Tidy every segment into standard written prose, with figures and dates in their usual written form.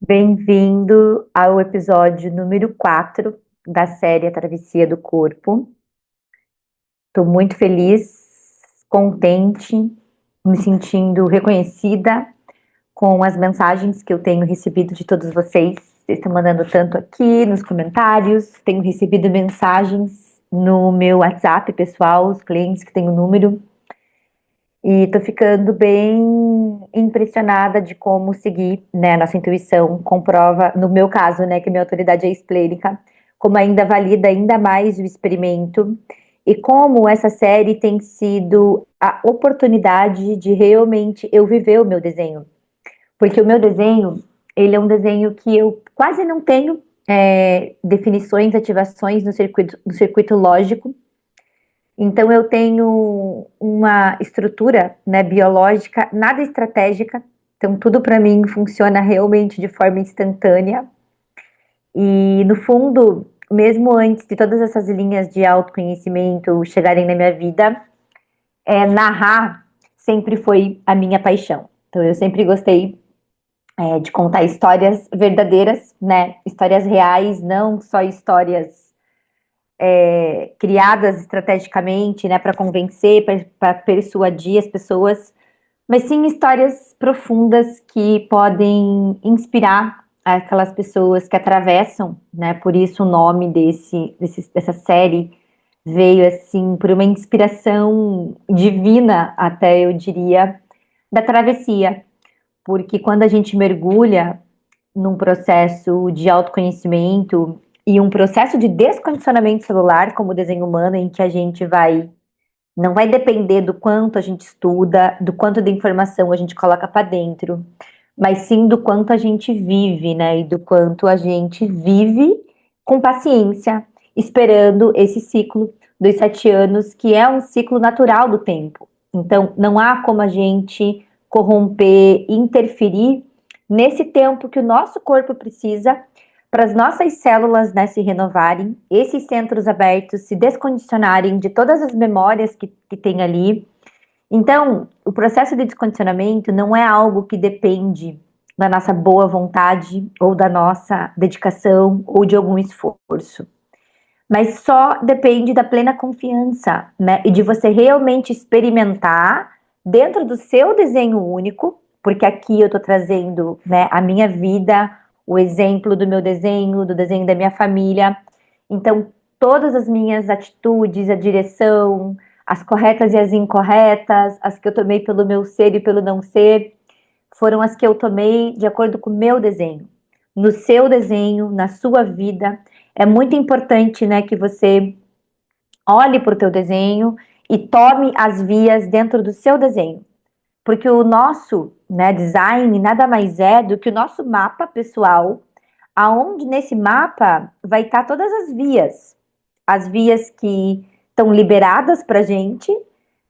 Bem-vindo ao episódio número 4 da série A Travessia do Corpo. Estou muito feliz, contente, me sentindo reconhecida com as mensagens que eu tenho recebido de todos vocês. Vocês estão mandando tanto aqui nos comentários, tenho recebido mensagens no meu WhatsApp pessoal, os clientes que têm o número. E tô ficando bem impressionada de como seguir, né, nossa intuição comprova, no meu caso, né, que minha autoridade é esplênica, como ainda valida ainda mais o experimento e como essa série tem sido a oportunidade de realmente eu viver o meu desenho. Porque o meu desenho, ele é um desenho que eu quase não tenho definições, ativações no circuito lógico. Então eu tenho uma estrutura, né, biológica nada estratégica. Então tudo para mim funciona realmente de forma instantânea. E no fundo, mesmo antes de todas essas linhas de autoconhecimento chegarem na minha vida, narrar sempre foi a minha paixão. Então eu sempre gostei de contar histórias verdadeiras, né? Histórias reais, não só histórias criadas estrategicamente, né, para convencer, para persuadir as pessoas, mas sim histórias profundas que podem inspirar aquelas pessoas que atravessam, né? Por isso o nome dessa série veio assim por uma inspiração divina, até eu diria, da travessia, porque quando a gente mergulha num processo de autoconhecimento e um processo de descondicionamento celular, como o desenho humano, em que a gente não vai depender do quanto a gente estuda, do quanto de informação a gente coloca para dentro, mas sim do quanto a gente vive, né? E do quanto a gente vive com paciência, esperando esse ciclo dos 7 anos, que é um ciclo natural do tempo. Então, não há como a gente corromper, interferir nesse tempo que o nosso corpo precisa para as nossas células, né, se renovarem, esses centros abertos se descondicionarem de todas as memórias que tem ali. Então, o processo de descondicionamento não é algo que depende da nossa boa vontade ou da nossa dedicação ou de algum esforço, mas só depende da plena confiança, né? E de você realmente experimentar dentro do seu desenho único, porque aqui eu estou trazendo, né, a minha vida, o exemplo do meu desenho, do desenho da minha família. Então, todas as minhas atitudes, a direção, as corretas e as incorretas, as que eu tomei pelo meu ser e pelo não ser, foram as que eu tomei de acordo com o meu desenho. No seu desenho, na sua vida, é muito importante, né, que você olhe para o teu desenho e tome as vias dentro do seu desenho. Porque o nosso, né, design nada mais é do que o nosso mapa pessoal, aonde nesse mapa vai estar todas as vias que estão liberadas para gente,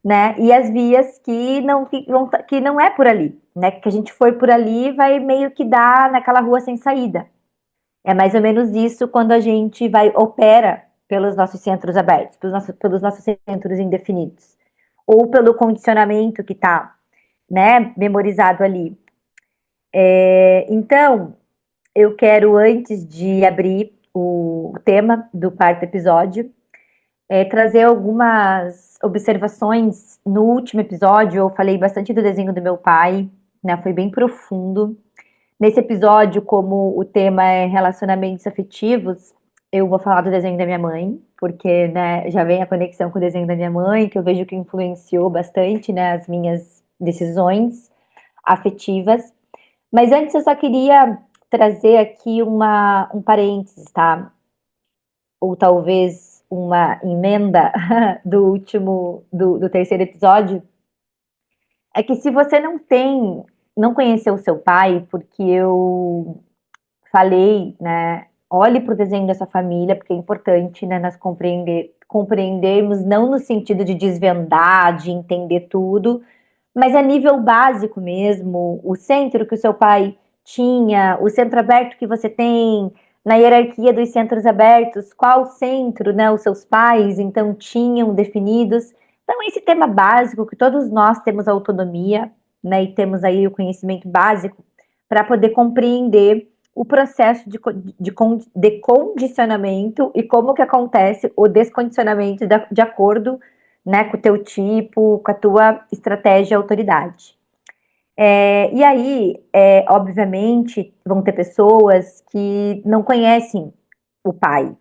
né, e as vias que não é por ali, né, que a gente for por ali vai meio que dar naquela rua sem saída. É mais ou menos isso quando a gente opera pelos nossos centros abertos, pelos nossos centros indefinidos, ou pelo condicionamento que está, né, memorizado ali. Então, eu quero, antes de abrir o tema do quarto episódio, trazer algumas observações. No último episódio, eu falei bastante do desenho do meu pai, né, foi bem profundo. Nesse episódio, como o tema é relacionamentos afetivos, eu vou falar do desenho da minha mãe, porque, né, já vem a conexão com o desenho da minha mãe, que eu vejo que influenciou bastante, né, as minhas decisões afetivas. Mas antes eu só queria trazer aqui um parênteses, tá? Ou talvez uma emenda do terceiro episódio. É que se você não conheceu o seu pai, porque eu falei, né? Olhe para o desenho dessa família, porque é importante, né, nós compreendermos, não no sentido de desvendar, de entender tudo, mas a nível básico mesmo, o centro que o seu pai tinha, o centro aberto que você tem, na hierarquia dos centros abertos, qual centro, né, os seus pais, então, tinham definidos. Então, esse tema básico, que todos nós temos autonomia, né, e temos aí o conhecimento básico para poder compreender o processo de condicionamento e como que acontece o descondicionamento de acordo, né, com o teu tipo, com a tua estratégia e autoridade. E aí, obviamente, vão ter pessoas que não conhecem o pai,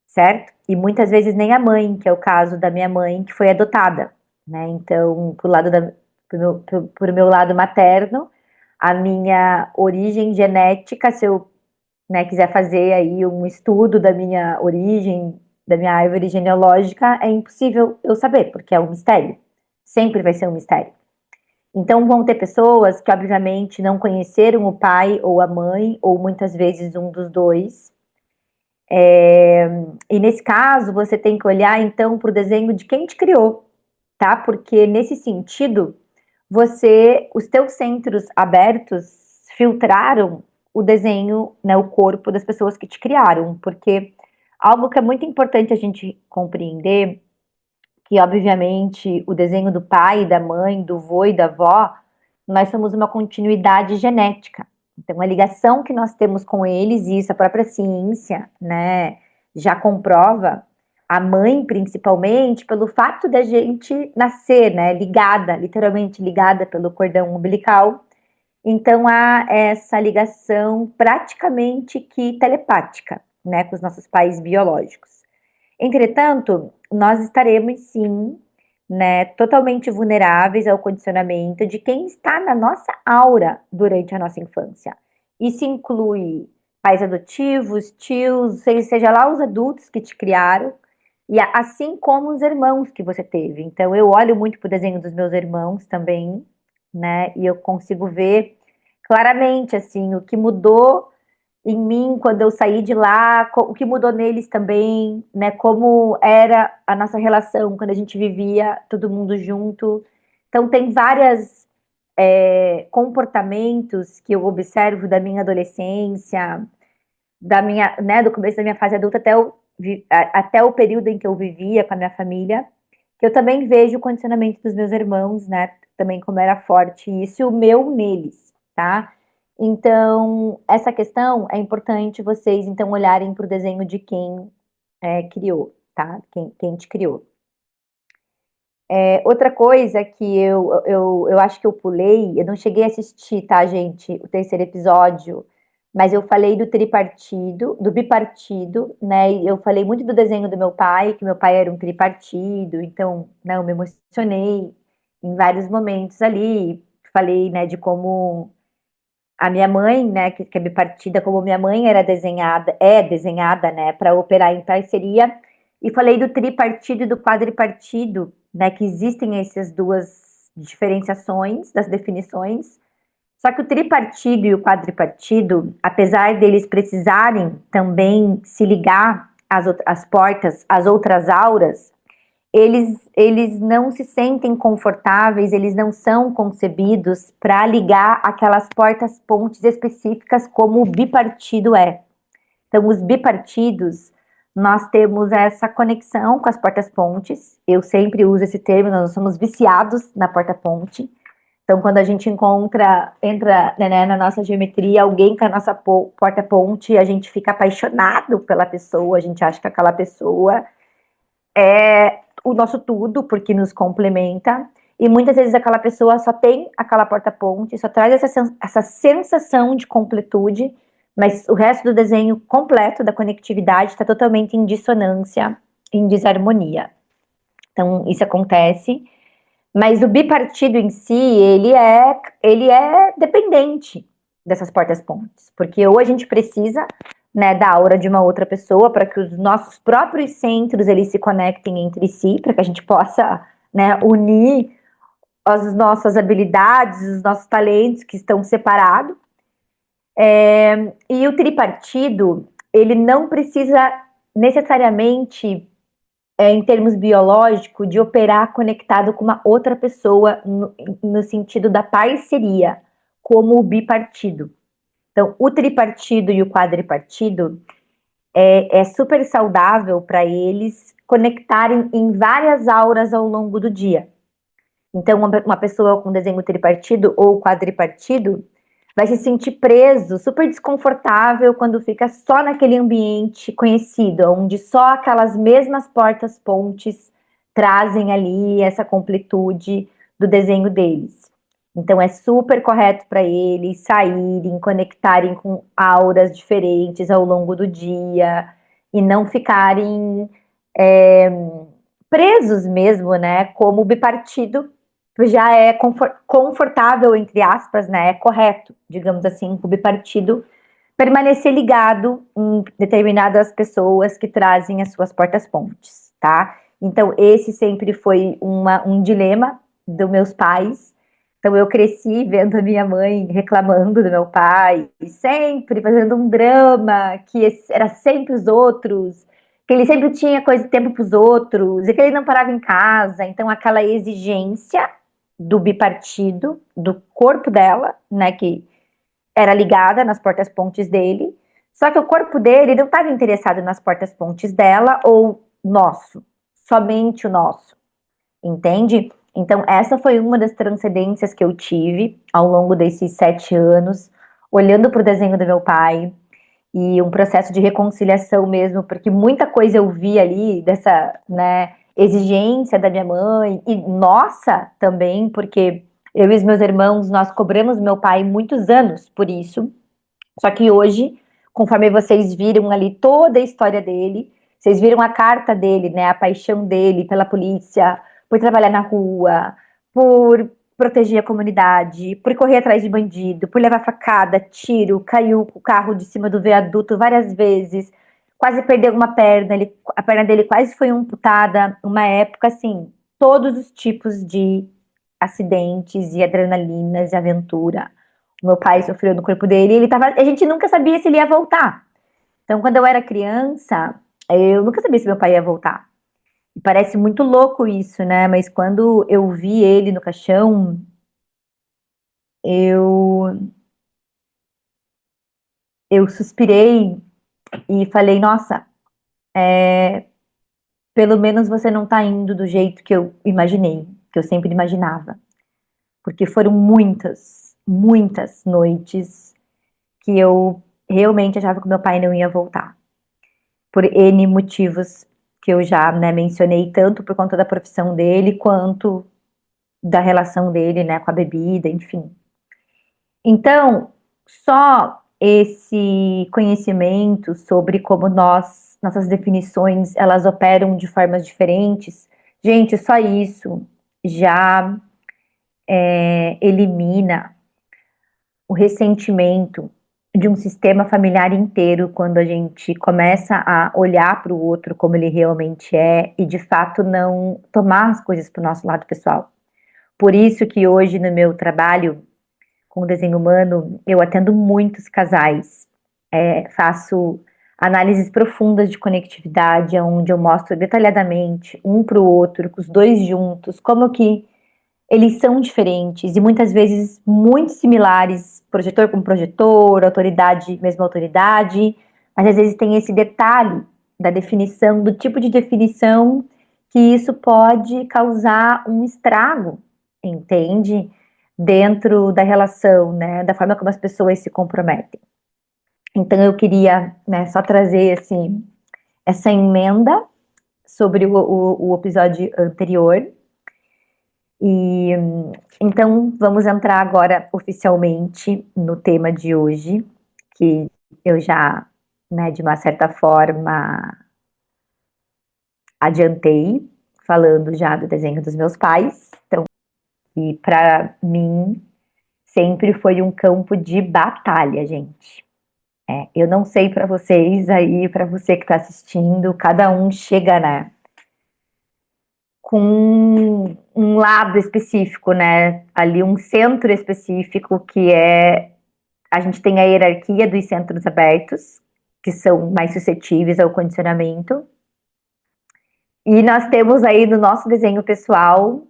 certo? E muitas vezes nem a mãe, que é o caso da minha mãe, que foi adotada, né? Então, pro meu lado materno, a minha origem genética, se eu, né, quiser fazer aí um estudo da minha origem, da minha árvore genealógica, é impossível eu saber, porque é um mistério. Sempre vai ser um mistério. Então, vão ter pessoas que, obviamente, não conheceram o pai ou a mãe, ou muitas vezes um dos dois. E nesse caso, você tem que olhar, então, para o desenho de quem te criou, tá? Porque, nesse sentido, os teus centros abertos filtraram o desenho, né, o corpo das pessoas que te criaram. Porque algo que é muito importante a gente compreender que, obviamente, o desenho do pai, da mãe, do vô e da avó, nós somos uma continuidade genética. Então, a ligação que nós temos com eles, e isso a própria ciência, né, já comprova, a mãe principalmente, pelo fato da gente nascer, né, ligada, literalmente ligada pelo cordão umbilical. Então, há essa ligação praticamente que telepática, né, com os nossos pais biológicos. Entretanto, nós estaremos sim, né, totalmente vulneráveis ao condicionamento de quem está na nossa aura durante a nossa infância. Isso inclui pais adotivos, tios, seja lá os adultos que te criaram, e assim como os irmãos que você teve. Então, eu olho muito para o desenho dos meus irmãos também, né, e eu consigo ver claramente, assim, o que mudou em mim quando eu saí de lá, o que mudou neles também, né? Como era a nossa relação quando a gente vivia todo mundo junto. Então tem vários comportamentos que eu observo da minha adolescência, né, do começo da minha fase adulta até o período em que eu vivia com a minha família, que eu também vejo o condicionamento dos meus irmãos, né? Também como era forte isso, e o meu neles, tá? Então, essa questão é importante vocês, então, olharem para o desenho de quem criou, tá? Quem te criou. Outra coisa que eu acho que eu pulei, eu não cheguei a assistir, tá, gente, o terceiro episódio, mas eu falei do tripartido, do bipartido, né? E eu falei muito do desenho do meu pai, que meu pai era um tripartido, então, né, eu me emocionei em vários momentos ali. Falei, né, de como a minha mãe, né, que é bipartida, como minha mãe é desenhada, né, para operar em parceria, e falei do tripartido e do quadripartido, né, que existem essas duas diferenciações das definições. Só que o tripartido e o quadripartido, apesar deles precisarem também se ligar às portas, às outras auras, eles não se sentem confortáveis, eles não são concebidos para ligar aquelas portas-pontes específicas como o bipartido é. Então, os bipartidos, nós temos essa conexão com as portas-pontes. Eu sempre uso esse termo, nós somos viciados na porta-ponte. Então, quando a gente entra, né, na nossa geometria, alguém com a nossa porta-ponte, a gente fica apaixonado pela pessoa, a gente acha que aquela pessoa é o nosso tudo, porque nos complementa. E muitas vezes aquela pessoa só tem aquela porta-ponte, só traz essa sensação de completude, mas o resto do desenho completo da conectividade está totalmente em dissonância, em desarmonia. Então, isso acontece. Mas o bipartido em si, ele é dependente dessas portas-pontes, porque ou a gente precisa, né, da aura de uma outra pessoa para que os nossos próprios centros eles se conectem entre si, para que a gente possa, né, unir as nossas habilidades, os nossos talentos que estão separados. E o tripartido, ele não precisa necessariamente em termos biológicos, de operar conectado com uma outra pessoa no sentido da parceria, como o bipartido. Então, o tripartido e o quadripartido é super saudável para eles conectarem em várias auras ao longo do dia. Então, uma pessoa com desenho tripartido ou quadripartido vai se sentir preso, super desconfortável quando fica só naquele ambiente conhecido, onde só aquelas mesmas portas-pontes trazem ali essa completude do desenho deles. Então é super correto para eles saírem, conectarem com auras diferentes ao longo do dia e não ficarem é, presos mesmo, né? Como o bipartido já é confortável, entre aspas, né? É correto, digamos assim, o bipartido permanecer ligado em determinadas pessoas que trazem as suas portas-pontes, tá? Então, esse sempre foi um dilema dos meus pais. Então, eu cresci vendo a minha mãe reclamando do meu pai, e sempre fazendo um drama, que era sempre os outros, que ele sempre tinha coisa de tempo para os outros, e que ele não parava em casa. Então, aquela exigência do bipartido, do corpo dela, né, que era ligada nas portas-pontes dele, só que o corpo dele não estava interessado nas portas-pontes dela ou nosso, somente o nosso, entende? Então, essa foi uma das transcendências que eu tive ao longo desses 7 anos, olhando para o desenho do meu pai, e um processo de reconciliação mesmo, porque muita coisa eu vi ali dessa, né, exigência da minha mãe e nossa também, porque eu e os meus irmãos, nós cobramos meu pai muitos anos por isso. Só que hoje, conforme vocês viram ali toda a história dele, vocês viram a carta dele, né, a paixão dele pela polícia, por trabalhar na rua, por proteger a comunidade, por correr atrás de bandido, por levar facada, tiro, caiu com o carro de cima do viaduto várias vezes, quase perdeu uma perna, a perna dele quase foi amputada, uma época assim, todos os tipos de acidentes e adrenalinas e aventura. O meu pai sofreu no corpo dele, a gente nunca sabia se ele ia voltar. Então, quando eu era criança, eu nunca sabia se meu pai ia voltar. E parece muito louco isso, né? Mas quando eu vi ele no caixão, eu eu suspirei e falei, nossa, pelo menos você não tá indo do jeito que eu imaginei, que eu sempre imaginava. Porque foram muitas, muitas noites que eu realmente achava que meu pai não ia voltar. Por N motivos que eu já, né, mencionei, tanto por conta da profissão dele, quanto da relação dele, né, com a bebida, enfim. Então, só esse conhecimento sobre como nossas definições, elas operam de formas diferentes, gente, só isso já elimina o ressentimento de um sistema familiar inteiro quando a gente começa a olhar para o outro como ele realmente é e de fato não tomar as coisas para o nosso lado pessoal. Por isso que hoje no meu trabalho com o desenho humano eu atendo muitos casais, faço análises profundas de conectividade, onde eu mostro detalhadamente um para o outro, com os dois juntos, como que eles são diferentes e muitas vezes muito similares, projetor com projetor, autoridade, mesma autoridade, mas às vezes tem esse detalhe da definição, do tipo de definição que isso pode causar um estrago, entende? Dentro da relação, né? Da forma como as pessoas se comprometem. Então eu queria, né, só trazer assim, essa emenda sobre o episódio anterior. E então vamos entrar agora oficialmente no tema de hoje, que eu já, né, de uma certa forma adiantei, falando já do desenho dos meus pais. Então, e para mim sempre foi um campo de batalha, gente. Eu não sei para vocês aí, para você que está assistindo, cada um chega, né, com um lado específico, né? Ali um centro específico que é a gente tem a hierarquia dos centros abertos, que são mais suscetíveis ao condicionamento. E nós temos aí no nosso desenho pessoal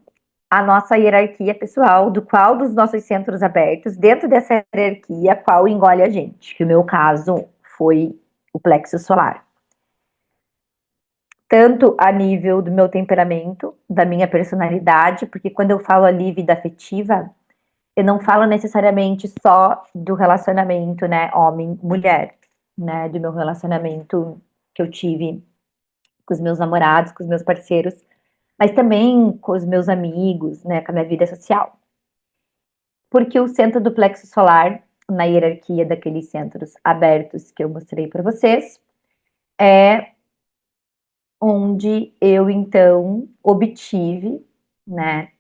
a nossa hierarquia pessoal, do qual dos nossos centros abertos, dentro dessa hierarquia, qual engole a gente. Que o meu caso foi o plexo solar. Tanto a nível do meu temperamento, da minha personalidade, porque quando eu falo ali vida afetiva, eu não falo necessariamente só do relacionamento, né, homem-mulher, né, do meu relacionamento que eu tive com os meus namorados, com os meus parceiros, mas também com os meus amigos, né, com a minha vida social. Porque o centro do plexo solar, na hierarquia daqueles centros abertos que eu mostrei para vocês, é onde eu então obtive, né,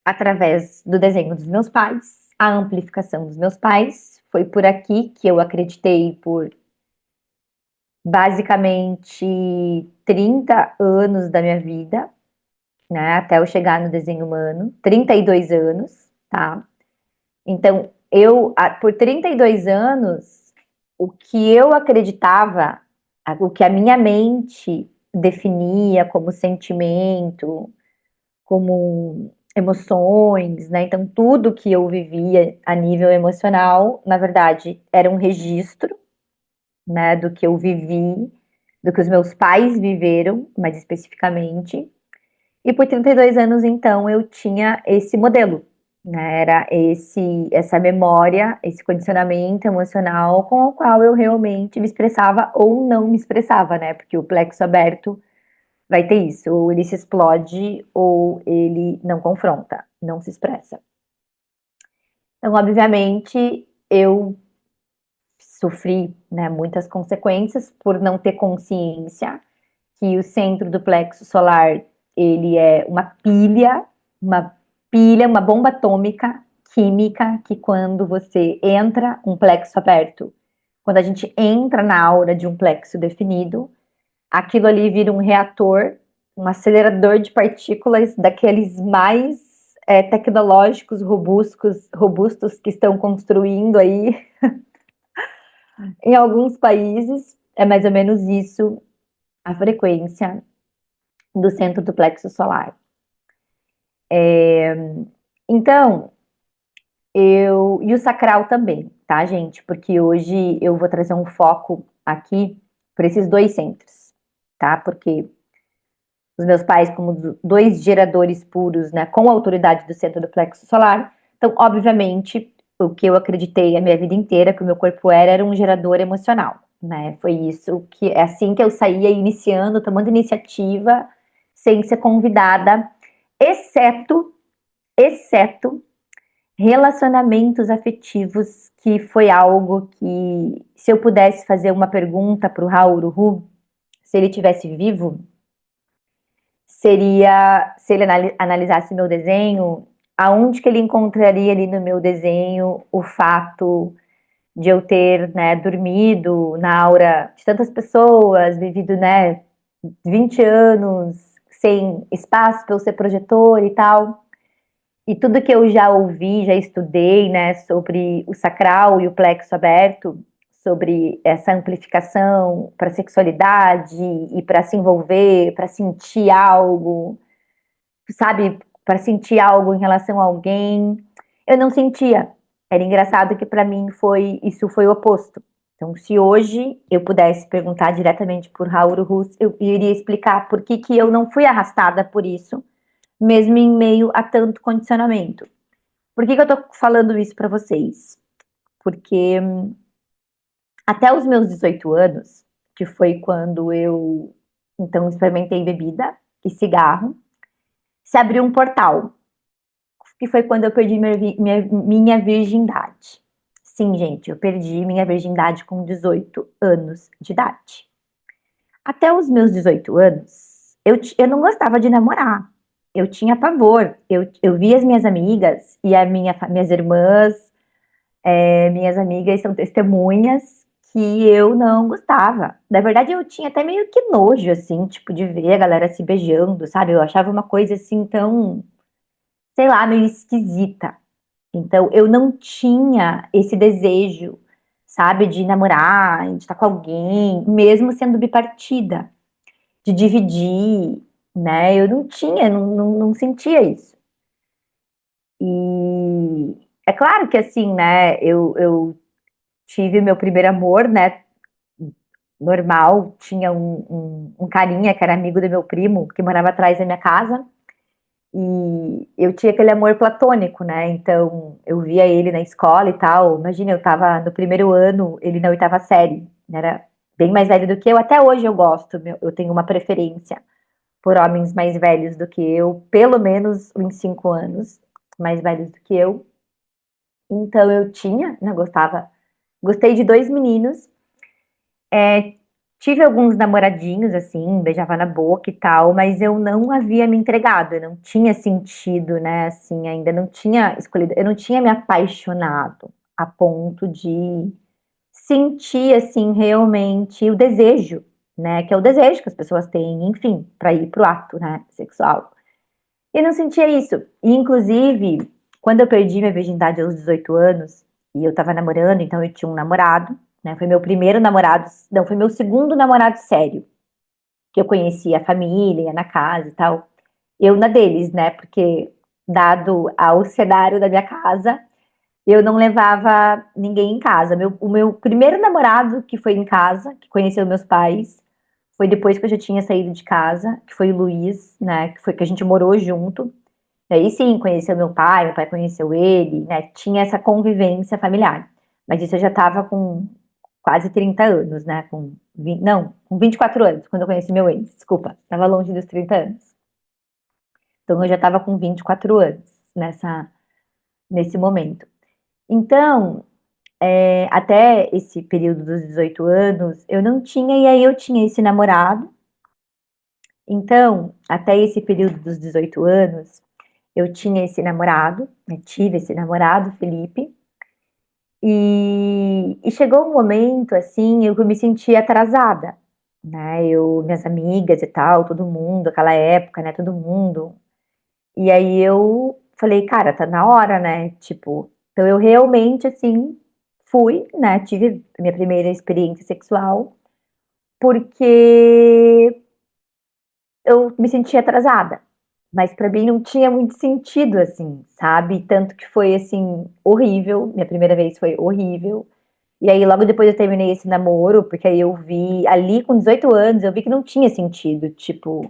através do desenho dos meus pais, a amplificação dos meus pais. Foi por aqui que eu acreditei por basicamente 30 anos da minha vida, né, até eu chegar no desenho humano, 32 anos, tá? Então, por 32 anos, o que eu acreditava, o que a minha mente definia como sentimento, como emoções, né? Então, tudo que eu vivia a nível emocional, na verdade, era um registro, né, do que eu vivi, do que os meus pais viveram, mais especificamente. E por 32 anos, então, eu tinha esse modelo, né? Era essa memória, esse condicionamento emocional com o qual eu realmente me expressava ou não me expressava, né? Porque o plexo aberto vai ter isso, ou ele se explode ou ele não confronta, não se expressa. Então, obviamente, eu sofri, né, muitas consequências por não ter consciência que o centro do plexo solar, ele é uma uma bomba atômica química, que quando você entra um plexo aberto, quando a gente entra na aura de um plexo definido, aquilo ali vira um reator, um acelerador de partículas daqueles mais tecnológicos, robustos que estão construindo aí em alguns países. É mais ou menos isso a frequência do centro do plexo solar. Então, e o sacral também, tá, gente? Porque hoje eu vou trazer um foco aqui para esses dois centros, tá? Porque os meus pais, como dois geradores puros, né, com a autoridade do centro do plexo solar, então, obviamente, o que eu acreditei a minha vida inteira que o meu corpo era um gerador emocional, né? Foi isso que é assim que eu saía iniciando, tomando iniciativa, sem ser convidada, exceto relacionamentos afetivos, que foi algo que, se eu pudesse fazer uma pergunta para o Raul Uruhu, se ele tivesse vivo, seria se ele analisasse meu desenho, aonde que ele encontraria ali no meu desenho o fato de eu ter, né, dormido na aura de tantas pessoas, vivido, né, 20 anos sem espaço para eu ser projetor e tal. E tudo que eu já ouvi, já estudei, né, sobre o sacral e o plexo aberto, sobre essa amplificação para sexualidade e para se envolver, para sentir algo, sabe, para sentir algo em relação a alguém, eu não sentia. Era engraçado que para mim isso foi o oposto. Então, se hoje eu pudesse perguntar diretamente por Raul Rus, eu iria explicar por que que eu não fui arrastada por isso, mesmo em meio a tanto condicionamento. Por que que eu tô falando isso para vocês? Porque até os meus 18 anos, que foi quando eu então experimentei bebida e cigarro, se abriu um portal, que foi quando eu perdi minha virgindade. Sim, gente, eu perdi minha virgindade com 18 anos de idade. Até os meus 18 anos, eu não gostava de namorar. Eu tinha pavor. Eu via as minhas amigas e minhas irmãs, minhas amigas são testemunhas que eu não gostava. Na verdade, eu tinha até meio que nojo, assim, tipo, de ver a galera se beijando, sabe? Eu achava uma coisa assim tão, sei lá, meio esquisita. Então, eu não tinha esse desejo, sabe, de namorar, de estar com alguém, mesmo sendo bipartida, de dividir, né? Eu não tinha, não sentia isso. E é claro que assim, né, eu tive meu primeiro amor, né, normal, tinha um carinha que era amigo do meu primo, que morava atrás da minha casa, E eu tinha aquele amor platônico, né? Então, eu via ele na escola e tal. Imagina, eu tava no primeiro ano, ele na oitava série. Era bem mais velho do que eu. Até hoje eu gosto, eu tenho uma preferência por homens mais velhos do que eu, pelo menos uns 5 anos mais velhos do que eu. Então, eu tinha, né? Gostei de dois meninos. Tive alguns namoradinhos, assim, beijava na boca e tal, mas eu não havia me entregado, eu não tinha sentido, né, assim, ainda não tinha escolhido, eu não tinha me apaixonado a ponto de sentir, assim, realmente o desejo, né, que é o desejo que as pessoas têm, enfim, para ir pro ato, né, sexual. Eu não sentia isso. E, inclusive, quando eu perdi minha virgindade aos 18 anos, e eu tava namorando, então eu tinha um namorado, né? Foi meu primeiro namorado, não, foi meu segundo namorado sério, que eu conhecia a família, ia na casa e tal. Eu na deles, né? Porque, dado ao cenário da minha casa, eu não levava ninguém em casa. O meu primeiro namorado que foi em casa, que conheceu meus pais, foi depois que eu já tinha saído de casa, que foi o Luiz, né? Que foi que a gente morou junto. Aí sim, conheceu meu pai conheceu ele, né? Tinha essa convivência familiar. Mas isso eu já estava com quase 30 anos, né? Com 20, não, com 24 anos, quando eu conheci meu ex, desculpa, estava longe dos 30 anos. Então eu já estava com 24 anos nesse momento. Então, até esse período dos 18 anos, eu não tinha, e aí eu tinha esse namorado. Então, até esse período dos 18 anos, eu tinha esse namorado, né, tive esse namorado, Felipe, e chegou um momento, assim, eu me sentia atrasada, né, minhas amigas e tal, todo mundo, aquela época, né, todo mundo, e aí eu falei, cara, tá na hora, né, tipo, então eu realmente, assim, fui, né, tive a minha primeira experiência sexual, porque eu me sentia atrasada, mas pra mim não tinha muito sentido, assim, sabe? Tanto que foi, assim, horrível. Minha primeira vez foi horrível. E aí, logo depois eu terminei esse namoro, porque aí eu vi, ali com 18 anos, eu vi que não tinha sentido. Tipo,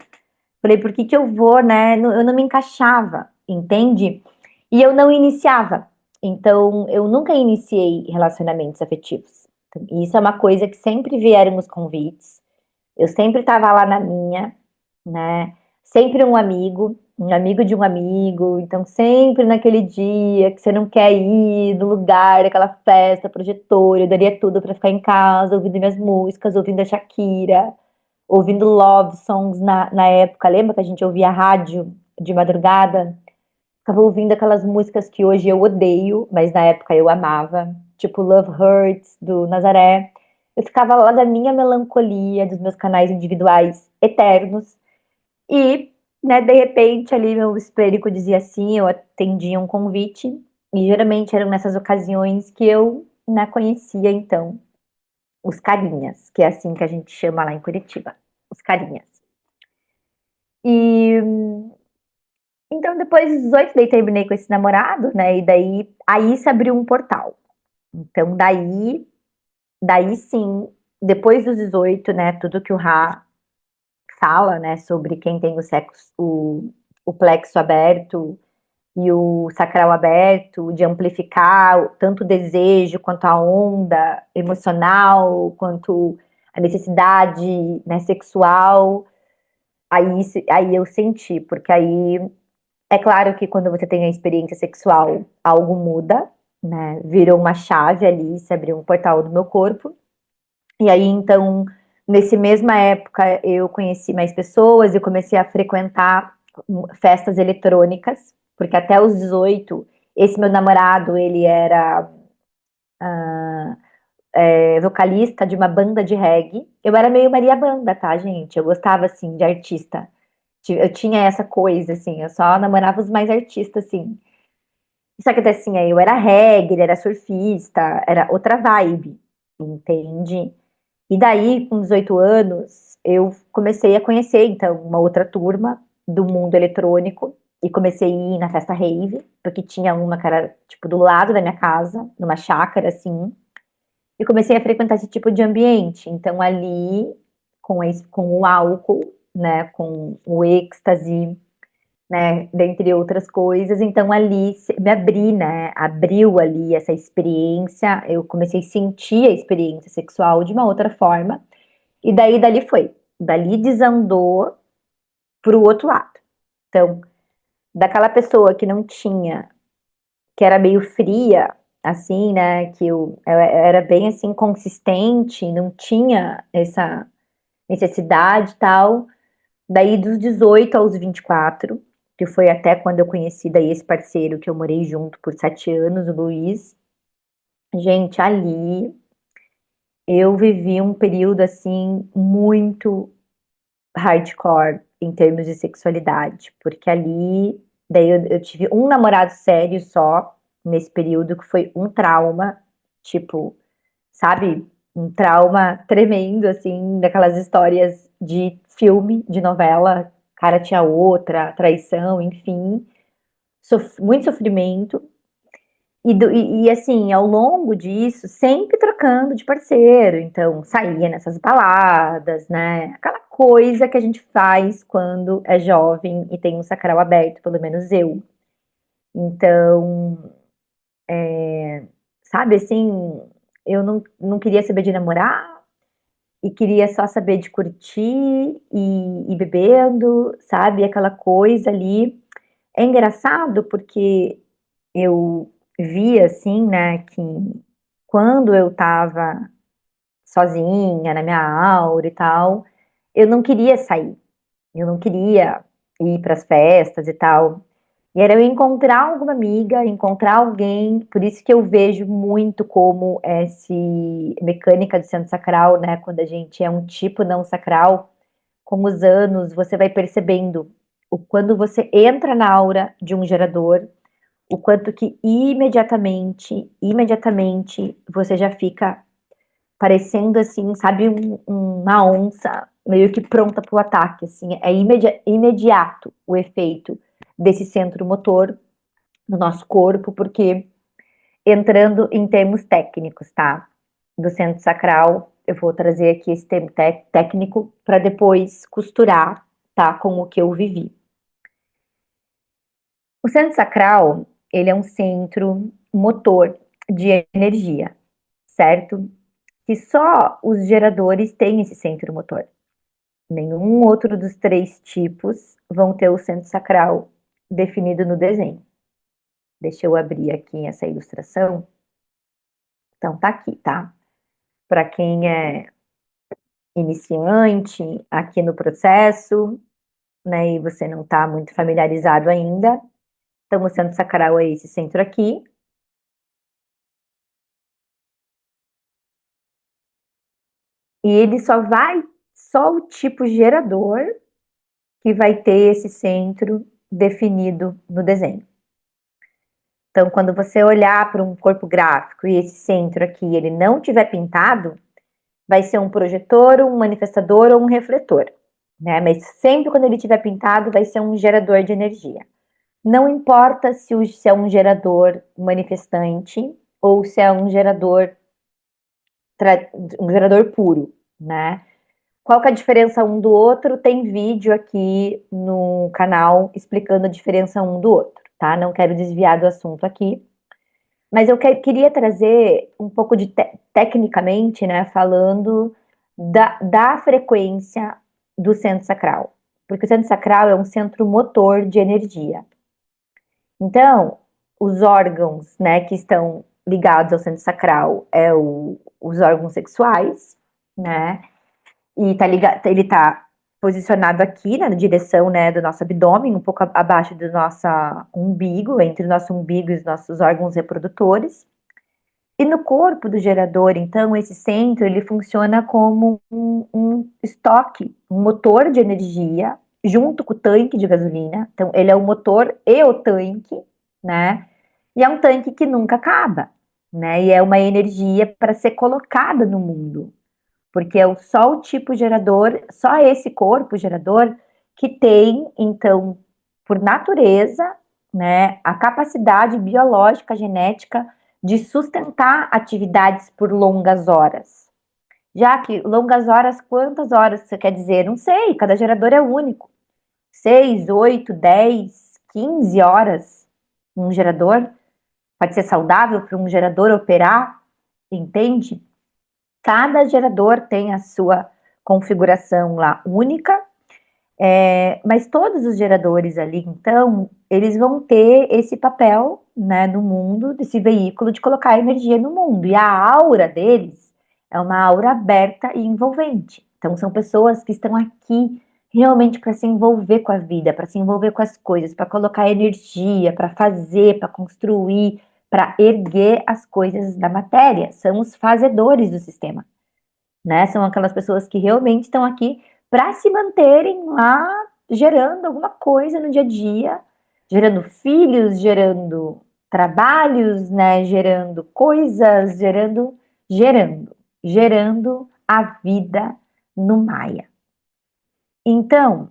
falei, por que que eu vou, né? Eu não me encaixava, entende? E eu não iniciava. Então, eu nunca iniciei relacionamentos afetivos. E isso é uma coisa que sempre vieram os convites. Eu sempre estava lá na minha, né? Sempre um amigo de um amigo, então sempre naquele dia que você não quer ir no lugar, aquela festa, projetor, eu daria tudo para ficar em casa, ouvindo minhas músicas, ouvindo a Shakira, ouvindo love songs na época. Lembra que a gente ouvia rádio de madrugada? Ficava ouvindo aquelas músicas que hoje eu odeio, mas na época eu amava, tipo Love Hurts, do Nazaré. Eu ficava lá da minha melancolia, dos meus canais individuais eternos, e, né, de repente, ali meu espelho dizia assim, eu atendia um convite, e geralmente eram nessas ocasiões que eu, né, conhecia, então, os carinhas, que é assim que a gente chama lá em Curitiba, os carinhas. E, então, depois dos 18, daí terminei com esse namorado, né, e aí se abriu um portal. Então, daí sim, depois dos 18, né, tudo que o Ra fala, né, sobre quem tem o sexo, o plexo aberto, e o sacral aberto, de amplificar tanto o desejo, quanto a onda emocional, quanto a necessidade, né, sexual, aí eu senti, porque aí é claro que quando você tem a experiência sexual, algo muda, né, virou uma chave ali, se abriu um portal do meu corpo, e aí então, nesse mesma época, eu conheci mais pessoas e comecei a frequentar festas eletrônicas, porque até os 18, esse meu namorado, ele era vocalista de uma banda de reggae. Eu era meio Maria Banda, tá, gente? Eu gostava, assim, de artista. Eu tinha essa coisa, assim, eu só namorava os mais artistas, assim. Só que, assim, aí eu era reggae, ele era surfista, era outra vibe, entende? E daí, com 18 anos, eu comecei a conhecer, então, uma outra turma do mundo eletrônico e comecei a ir na festa rave, porque tinha uma que era, tipo, do lado da minha casa, numa chácara, assim, e comecei a frequentar esse tipo de ambiente. Então, ali, com o álcool, né, com o êxtase, né, dentre outras coisas. Então ali me abri, né, abriu ali essa experiência, eu comecei a sentir a experiência sexual de uma outra forma, e daí dali foi, dali desandou para o outro lado. Então, daquela pessoa que não tinha, que era meio fria, assim, né, que eu era bem assim consistente, não tinha essa necessidade e tal. Daí dos 18 aos 24, que foi até quando eu conheci daí esse parceiro que eu morei junto por 7 anos, o Luiz. Gente, ali eu vivi um período assim muito hardcore em termos de sexualidade, porque ali daí eu tive um namorado sério só nesse período que foi um trauma, tipo, sabe, um trauma tremendo assim, daquelas histórias de filme, de novela, cara tinha outra, traição, enfim, muito sofrimento. Assim, ao longo disso, sempre trocando de parceiro. Então, saía nessas baladas, né? Aquela coisa que a gente faz quando é jovem e tem um sacral aberto, pelo menos eu. Então, sabe assim, eu não queria saber de namorar e queria só saber de curtir e bebendo, sabe? Aquela coisa ali. É engraçado porque eu vi assim, né, que quando eu tava sozinha na minha aura e tal, eu não queria sair, eu não queria ir para as festas e tal. E era eu encontrar alguma amiga, encontrar alguém, por isso que eu vejo muito como essa mecânica do centro sacral, né, quando a gente é um tipo não sacral, com os anos você vai percebendo o quando você entra na aura de um gerador, o quanto que imediatamente você já fica parecendo assim, sabe, uma onça meio que pronta para o ataque, assim, é imediato o efeito desse centro motor no nosso corpo, porque entrando em termos técnicos, tá? Do centro sacral, eu vou trazer aqui esse termo técnico para depois costurar, tá, com o que eu vivi. O centro sacral, ele é um centro motor de energia, certo? Que só os geradores têm esse centro motor. Nenhum outro dos três tipos vão ter o centro sacral definido no desenho. Deixa eu abrir aqui essa ilustração. Então, tá aqui, tá? Para quem é iniciante aqui no processo, né, e você não está muito familiarizado ainda, então o centro sacral é esse centro aqui. E ele só o tipo gerador que vai ter esse centro definido no desenho. Então, quando você olhar para um corpo gráfico e esse centro aqui ele não tiver pintado, vai ser um projetor, um manifestador ou um refletor, né? Mas sempre quando ele tiver pintado, vai ser um gerador de energia. Não importa se é um gerador manifestante ou se é um gerador puro, né? Qual que é a diferença um do outro? Tem vídeo aqui no canal explicando a diferença um do outro, tá? Não quero desviar do assunto aqui, mas eu queria trazer um pouco de tecnicamente, né, falando da frequência do centro sacral, porque o centro sacral é um centro motor de energia. Então, os órgãos, né, que estão ligados ao centro sacral os órgãos sexuais, né? E ele está posicionado aqui, né, na direção, né, do nosso abdômen, um pouco abaixo do nosso umbigo, entre o nosso umbigo e os nossos órgãos reprodutores. E no corpo do gerador, então, esse centro, ele funciona como um estoque, um motor de energia, junto com o tanque de gasolina. Então, ele é o motor e o tanque, né? E é um tanque que nunca acaba, né? E é uma energia para ser colocada no mundo, porque é só o tipo gerador, só esse corpo gerador que tem, então, por natureza, né, a capacidade biológica, genética de sustentar atividades por longas horas. Já que longas horas, quantas horas você quer dizer? Não sei, cada gerador é único. 6, 8, 10, 15 horas um gerador. Pode ser saudável para um gerador operar, entende? Cada gerador tem a sua configuração lá única, mas todos os geradores ali, então, eles vão ter esse papel, né, no mundo, desse veículo de colocar energia no mundo. E a aura deles é uma aura aberta e envolvente. Então, são pessoas que estão aqui realmente para se envolver com a vida, para se envolver com as coisas, para colocar energia, para fazer, para construir, para erguer as coisas da matéria. São os fazedores do sistema, né? São aquelas pessoas que realmente estão aqui para se manterem lá gerando alguma coisa no dia a dia, gerando filhos, gerando trabalhos, né? Gerando coisas, gerando a vida no Maia. Então,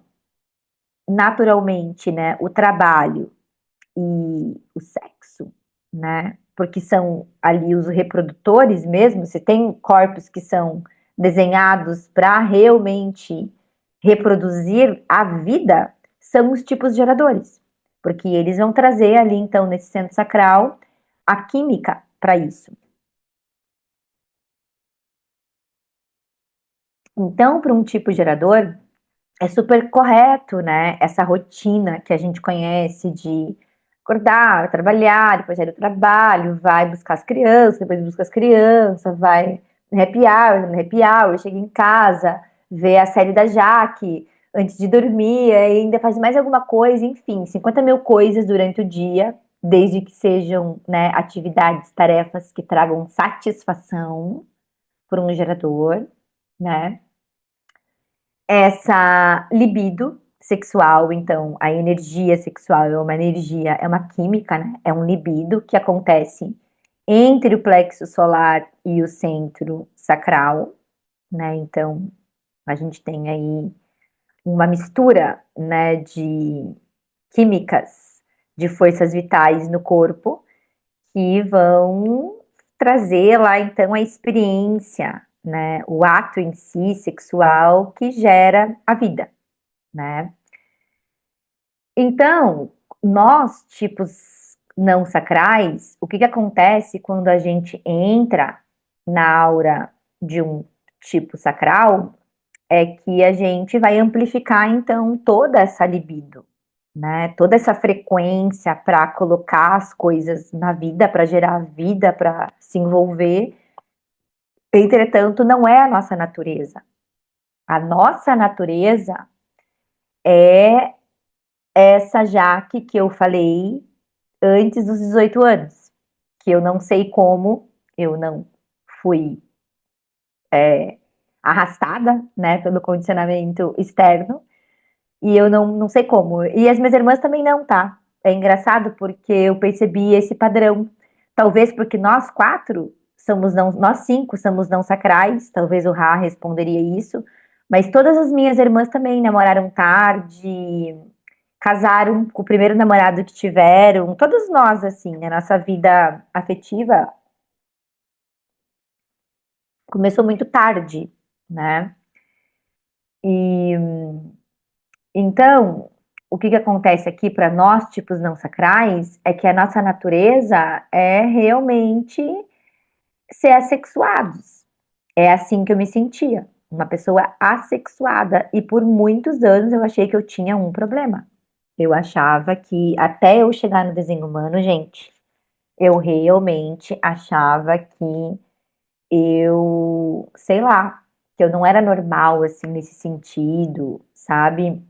naturalmente, né? O trabalho e o sexo, né? Porque são ali os reprodutores mesmo, você tem corpos que são desenhados para realmente reproduzir a vida, são os tipos geradores, porque eles vão trazer ali, então, nesse centro sacral, a química para isso. Então, para um tipo gerador, é super correto, né? Essa rotina que a gente conhece de acordar, trabalhar, depois sair do trabalho, vai buscar as crianças, depois busca as crianças, vai no happy hour, chega em casa, vê a série da Jaque antes de dormir, ainda faz mais alguma coisa, enfim, 50 mil coisas durante o dia, desde que sejam, né, atividades, tarefas que tragam satisfação por um gerador, né? Essa libido sexual, então, a energia sexual é uma energia, é uma química, né? É um libido que acontece entre o plexo solar e o centro sacral, né? Então, a gente tem aí uma mistura, né, de químicas, de forças vitais no corpo que vão trazer lá então a experiência, né, o ato em si sexual que gera a vida, né? Então, nós, tipos não sacrais, o que que acontece quando a gente entra na aura de um tipo sacral é que a gente vai amplificar então toda essa libido, né? Toda essa frequência para colocar as coisas na vida, para gerar vida, para se envolver. Entretanto, não é a nossa natureza. A nossa natureza é essa Jaque que eu falei antes dos 18 anos, que eu não sei como, eu não fui arrastada, né, pelo condicionamento externo, e eu não sei como. E as minhas irmãs também não, tá? É engraçado porque eu percebi esse padrão. Talvez porque nós quatro somos não, nós cinco somos não sacrais, talvez o Rá responderia isso, mas todas as minhas irmãs também namoraram tarde, casaram com o primeiro namorado que tiveram, todos nós, assim, a nossa vida afetiva começou muito tarde, né? E então, o que que acontece aqui para nós, tipos não sacrais, é que a nossa natureza é realmente ser assexuados. É assim que eu me sentia, uma pessoa assexuada. E por muitos anos eu achei que eu tinha um problema. Eu achava que, até eu chegar no desenho humano, gente, eu realmente achava que eu, sei lá, que eu não era normal, assim, nesse sentido, sabe?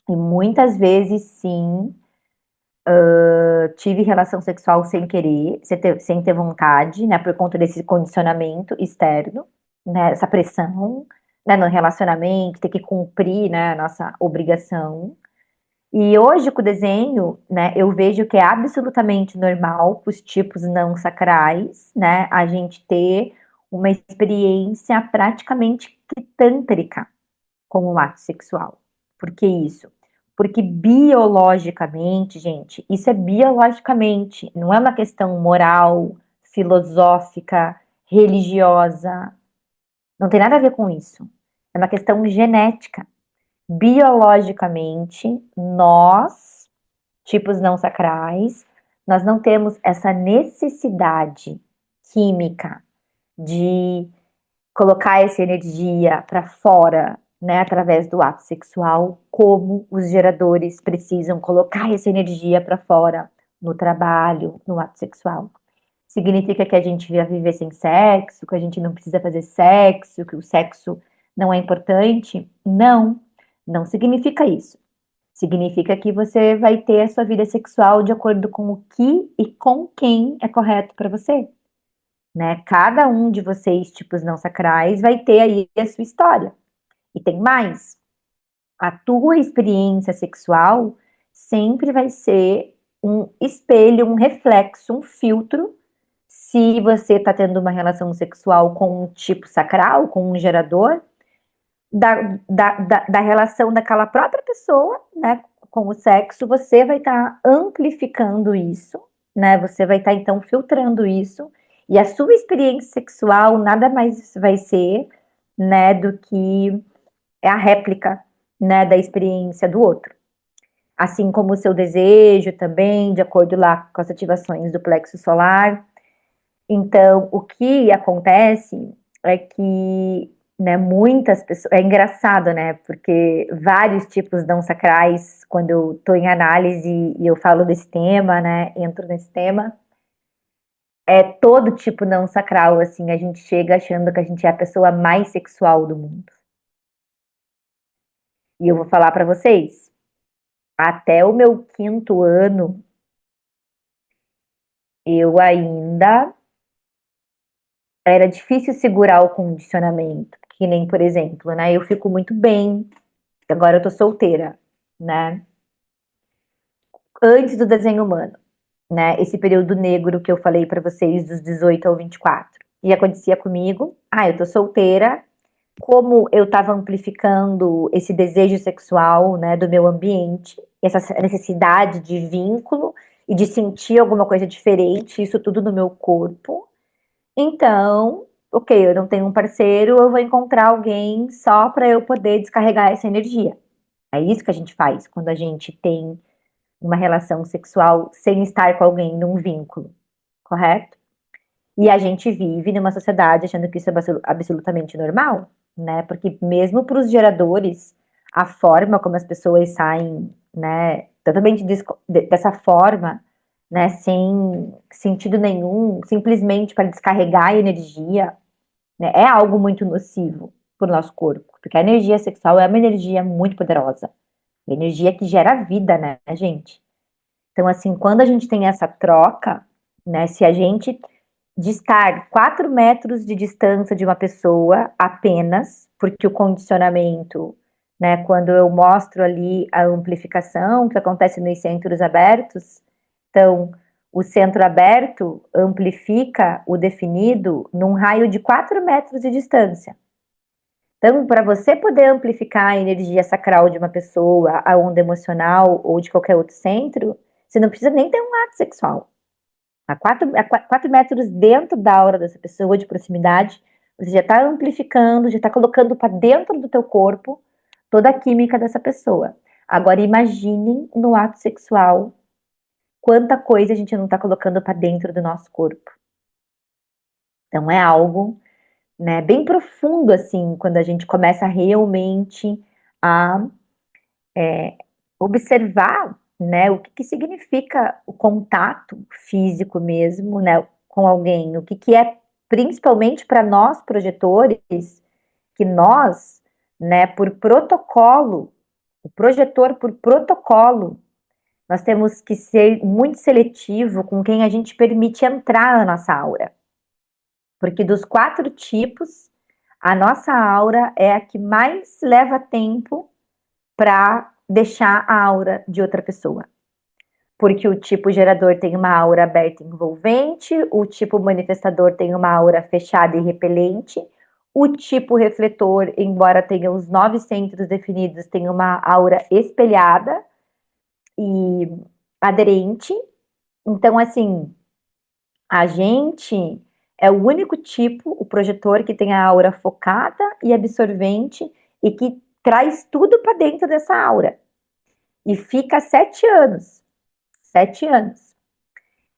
E muitas vezes, sim, tive relação sexual sem querer, sem ter vontade, né, por conta desse condicionamento externo, né, essa pressão, né, no relacionamento, ter que cumprir, né, a nossa obrigação. E hoje, com o desenho, né, eu vejo que é absolutamente normal para os tipos não sacrais, né, a gente ter uma experiência praticamente tântrica com o ato sexual. Por que isso? Porque biologicamente, gente, isso é biologicamente, não é uma questão moral, filosófica, religiosa, não tem nada a ver com isso. É uma questão genética. biologicamente, nós, tipos não sacrais, nós não temos essa necessidade química de colocar essa energia para fora, né, através do ato sexual, como os geradores precisam colocar essa energia para fora no trabalho, no ato sexual. Significa que a gente vai viver sem sexo, que a gente não precisa fazer sexo, que o sexo não é importante? Não, não significa isso. Significa que você vai ter a sua vida sexual de acordo com o que e com quem é correto para você, né? Cada um de vocês, tipos não sacrais, vai ter aí a sua história. E tem mais. A tua experiência sexual sempre vai ser um espelho, um reflexo, um filtro. Se você está tendo uma relação sexual com um tipo sacral, com um gerador, da relação daquela própria pessoa, né, com o sexo, você vai estar amplificando isso, né? Você vai estar então filtrando isso, e a sua experiência sexual nada mais vai ser, né, do que a réplica, né, da experiência do outro. Assim como o seu desejo também, de acordo lá com as ativações do plexo solar. Então, o que acontece é que, né, muitas pessoas. É engraçado, né? Porque vários tipos não sacrais, quando eu estou em análise e eu falo desse tema, né? Entro nesse tema, é todo tipo não sacral, assim, a gente chega achando que a gente é a pessoa mais sexual do mundo. E eu vou falar para vocês, até o meu quinto ano, eu ainda era difícil segurar o condicionamento, que nem, por exemplo, né? Eu fico muito bem, agora eu tô solteira, né? Antes do desenho humano, né? Esse período negro que eu falei pra vocês, dos 18 ao 24. E acontecia comigo, eu tô solteira, como eu tava amplificando esse desejo sexual, né, do meu ambiente, essa necessidade de vínculo e de sentir alguma coisa diferente, isso tudo no meu corpo. Então, ok, eu não tenho um parceiro, eu vou encontrar alguém só para eu poder descarregar essa energia. É isso que a gente faz quando a gente tem uma relação sexual sem estar com alguém num vínculo, correto? E a gente vive numa sociedade achando que isso é absolutamente normal, né? Porque mesmo para os geradores, a forma como as pessoas saem, né, totalmente dessa forma, né, sem sentido nenhum, simplesmente para descarregar a energia, né, é algo muito nocivo para o nosso corpo, porque a energia sexual é uma energia muito poderosa, energia que gera vida, né, gente? Então, assim, quando a gente tem essa troca, né, se a gente de estar 4 metros de distância de uma pessoa apenas, porque o condicionamento, né, quando eu mostro ali a amplificação que acontece nos centros abertos, então o centro aberto amplifica o definido num raio de 4 metros de distância. Então, para você poder amplificar a energia sacral de uma pessoa, a onda emocional ou de qualquer outro centro, você não precisa nem ter um ato sexual. A 4 metros dentro da aura dessa pessoa, de proximidade, você já está amplificando, já está colocando para dentro do teu corpo toda a química dessa pessoa. Agora imaginem no ato sexual quanta coisa a gente não está colocando para dentro do nosso corpo. Então é algo, né, bem profundo assim, quando a gente começa realmente a observar, né, o que, que significa o contato físico mesmo, né, com alguém, o que, que é principalmente para nós projetores, que nós, né, por protocolo, o projetor por protocolo, nós temos que ser muito seletivo com quem a gente permite entrar na nossa aura. Porque dos 4 tipos, a nossa aura é a que mais leva tempo para deixar a aura de outra pessoa. Porque o tipo gerador tem uma aura aberta e envolvente, o tipo manifestador tem uma aura fechada e repelente, o tipo refletor, embora tenha os 9 centros definidos, tem uma aura espelhada e aderente. Então, assim, a gente é o único tipo, o projetor, que tem a aura focada e absorvente e que traz tudo para dentro dessa aura e fica 7 anos. 7 anos.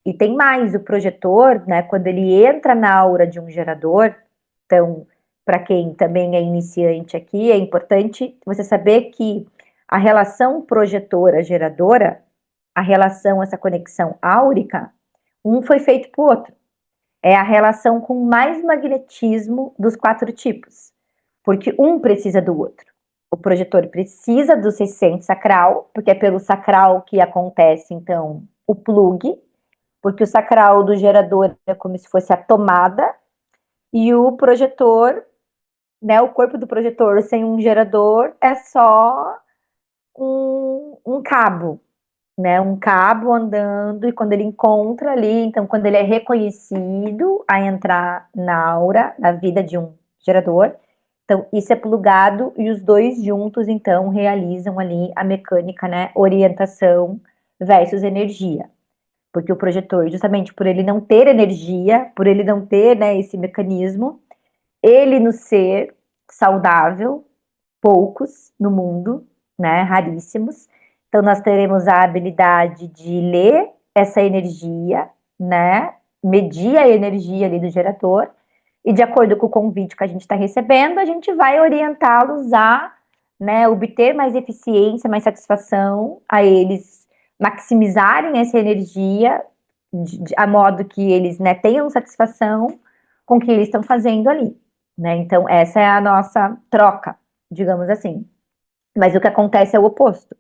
E tem mais, o projetor, né, quando ele entra na aura de um gerador, então, para quem também é iniciante aqui, é importante você saber que a relação projetora-geradora, a relação, essa conexão áurica, um foi feito para o outro. É a relação com mais magnetismo dos 4 tipos, porque um precisa do outro. O projetor precisa do 600 sacral, porque é pelo sacral que acontece, então, o plug, porque o sacral do gerador é como se fosse a tomada, e o projetor, né, o corpo do projetor sem um gerador é só um cabo, né, um cabo andando, e quando ele encontra ali, então quando ele é reconhecido a entrar na aura, na vida de um gerador, então isso é plugado e os dois juntos então realizam ali a mecânica, né, orientação versus energia. Porque o projetor, justamente por ele não ter energia, por ele não ter, né, esse mecanismo, ele no ser saudável, poucos no mundo, né, raríssimos. Então nós teremos a habilidade de ler essa energia, né, medir a energia ali do gerador e de acordo com o convite que a gente está recebendo, a gente vai orientá-los a, né, obter mais eficiência, mais satisfação, a eles maximizarem essa energia a modo que eles, né, tenham satisfação com o que eles estão fazendo ali, né? Então essa é a nossa troca, digamos assim. Mas o que acontece é o oposto.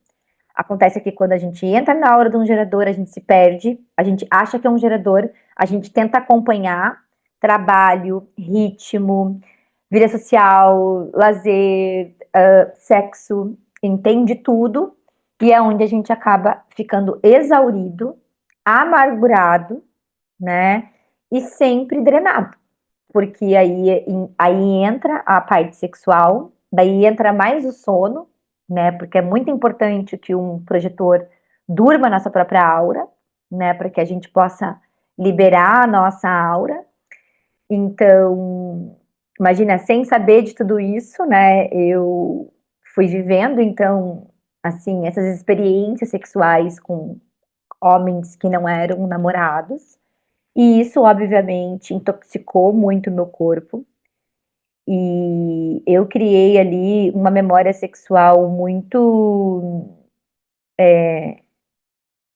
Acontece que quando a gente entra na hora de um gerador, a gente se perde, a gente acha que é um gerador, a gente tenta acompanhar trabalho, ritmo, vida social, lazer, sexo, entende tudo, e é onde a gente acaba ficando exaurido, amargurado, né? E sempre drenado. Porque aí entra a parte sexual, daí entra mais o sono, né? Porque é muito importante que um projetor durma na sua própria aura, né? Para que a gente possa liberar a nossa aura. Então, imagina, sem saber de tudo isso, né? Eu fui vivendo, então, assim, essas experiências sexuais com homens que não eram namorados. E isso, obviamente, intoxicou muito meu corpo. E eu criei ali uma memória sexual muito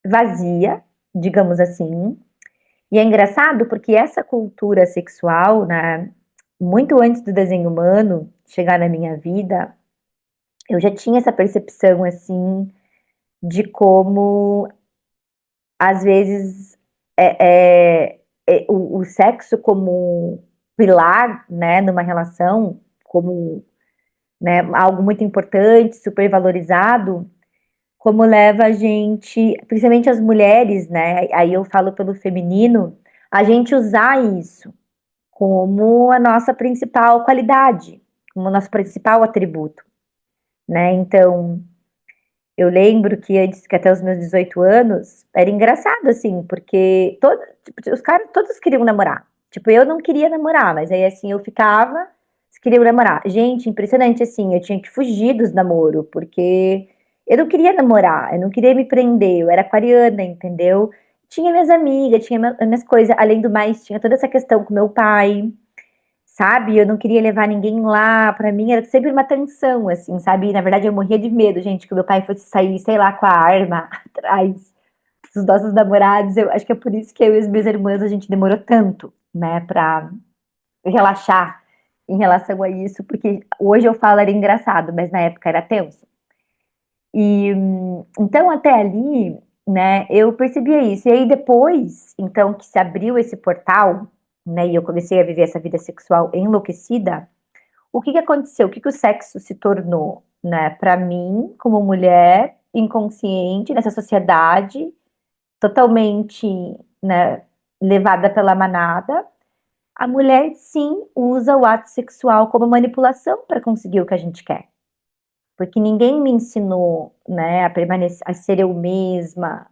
vazia, digamos assim. E é engraçado porque essa cultura sexual, né, muito antes do desenho humano chegar na minha vida, eu já tinha essa percepção assim de como às vezes o sexo como pilar, né, numa relação, como, né, algo muito importante, super valorizado, como leva a gente, principalmente as mulheres, né, aí eu falo pelo feminino, a gente usar isso como a nossa principal qualidade, como o nosso principal atributo, né, então eu lembro que antes, que até os meus 18 anos, era engraçado, assim, porque tipo, os caras todos queriam namorar. Tipo, eu não queria namorar, mas aí, assim, eu ficava, eles queriam namorar. Gente, impressionante, assim, eu tinha que fugir dos namoros, porque eu não queria namorar, eu não queria me prender, eu era aquariana, entendeu? Tinha minhas amigas, tinha minhas coisas, além do mais, tinha toda essa questão com meu pai, sabe? Eu não queria levar ninguém lá, pra mim era sempre uma tensão, assim, sabe? Na verdade, eu morria de medo, gente, que o meu pai fosse sair, sei lá, com a arma atrás dos nossos namorados. Eu acho que é por isso que eu e as minhas irmãs, a gente demorou tanto, né, pra relaxar em relação a isso, porque hoje eu falo era engraçado, mas na época era tenso. E então até ali, né, eu percebia isso. E aí depois, então, que se abriu esse portal, né, e eu comecei a viver essa vida sexual enlouquecida, o que que aconteceu? O que que o sexo se tornou, né, para mim, como mulher inconsciente nessa sociedade totalmente, né, levada pela manada? A mulher sim usa o ato sexual como manipulação para conseguir o que a gente quer. Porque ninguém me ensinou, né, a permanecer, a ser eu mesma,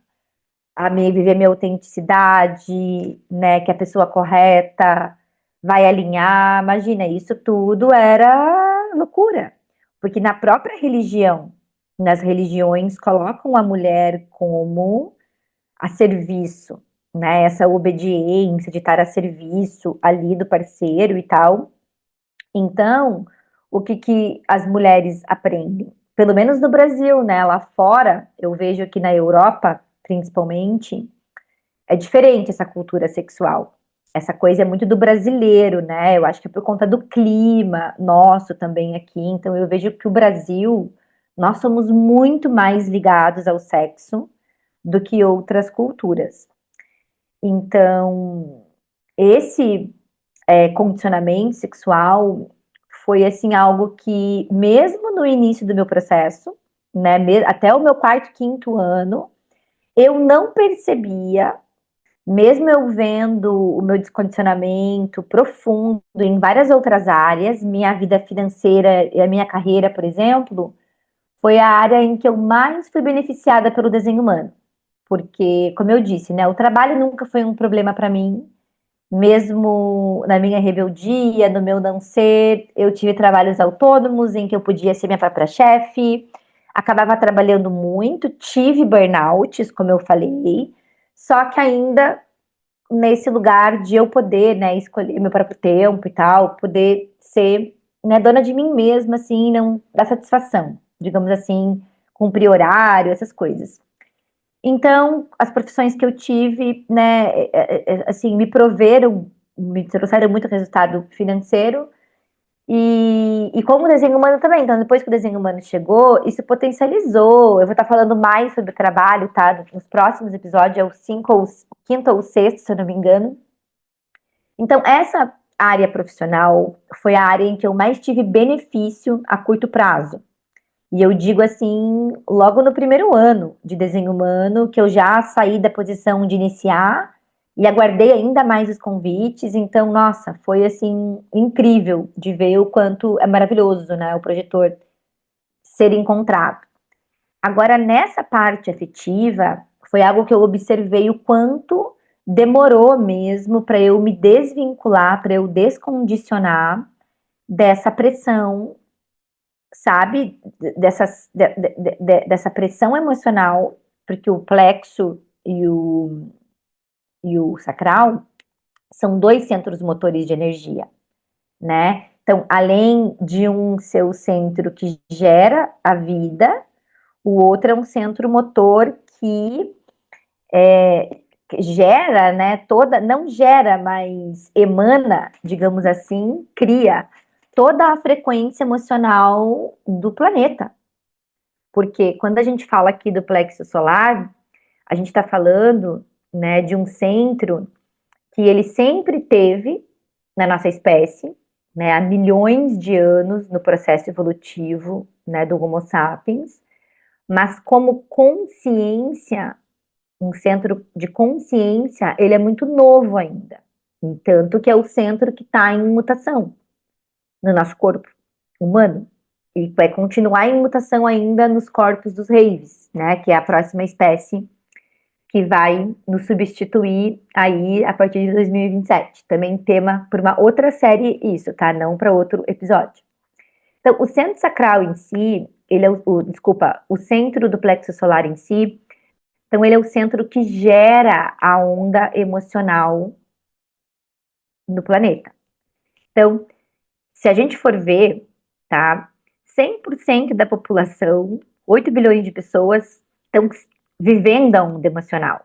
a me viver minha autenticidade, né, que a pessoa correta vai alinhar. Imagina, isso tudo era loucura. Porque na própria religião, nas religiões, colocam a mulher como a serviço, né? Essa obediência de estar a serviço ali do parceiro e tal. Então, o que que as mulheres aprendem? Pelo menos no Brasil, né? Lá fora, eu vejo aqui na Europa, principalmente, é diferente essa cultura sexual. Essa coisa é muito do brasileiro, né? Eu acho que é por conta do clima nosso também aqui. Então, eu vejo que o Brasil, nós somos muito mais ligados ao sexo do que outras culturas. Então, esse condicionamento sexual foi assim algo que, mesmo no início do meu processo, né, até o meu quarto, quinto ano, eu não percebia, mesmo eu vendo o meu descondicionamento profundo em várias outras áreas, minha vida financeira e a minha carreira, por exemplo, foi a área em que eu mais fui beneficiada pelo desenho humano. Porque, como eu disse, né, o trabalho nunca foi um problema para mim, mesmo na minha rebeldia, no meu não ser, eu tive trabalhos autônomos em que eu podia ser minha própria chefe, acabava trabalhando muito, tive burnouts, como eu falei, só que ainda nesse lugar de eu poder, né, escolher meu próprio tempo e tal, poder ser, né, dona de mim mesma, assim, não dar satisfação, digamos assim, cumprir horário, essas coisas. Então, as profissões que eu tive, né, assim, me proveram, me trouxeram muito resultado financeiro e como o desenho humano também. Então, depois que o desenho humano chegou, isso potencializou. Eu vou estar falando mais sobre o trabalho, tá? Nos próximos episódios, é o quinto ou sexto, se eu não me engano. Então, essa área profissional foi a área em que eu mais tive benefício a curto prazo. E eu digo assim, logo no primeiro ano de desenho humano, que eu já saí da posição de iniciar e aguardei ainda mais os convites. Então, nossa, foi assim incrível de ver o quanto é maravilhoso, né, o projetor ser encontrado. Agora, nessa parte afetiva, foi algo que eu observei o quanto demorou mesmo para eu me desvincular, para eu descondicionar dessa pressão, sabe, dessa pressão emocional, porque o plexo e o sacral são dois centros motores de energia, né? Então, além de um ser o centro que gera a vida, o outro é um centro motor que gera, né, não gera, mas emana, digamos assim, cria toda a frequência emocional do planeta. Porque quando a gente fala aqui do plexo solar, a gente está falando, né, de um centro que ele sempre teve na nossa espécie, né, há milhões de anos no processo evolutivo, né, do Homo sapiens, mas como consciência, um centro de consciência, ele é muito novo ainda. Tanto que é o centro que está em mutação no nosso corpo humano. E vai continuar em mutação ainda nos corpos dos Raves, né? Que é a próxima espécie que vai nos substituir aí a partir de 2027. Também tema para uma outra série isso, tá? Não para outro episódio. Então, o centro sacral em si, ele é o centro do plexo solar em si, então ele é o centro que gera a onda emocional no planeta. Então, se a gente for ver, tá? 100% da população, 8 bilhões de pessoas, estão vivendo a onda emocional.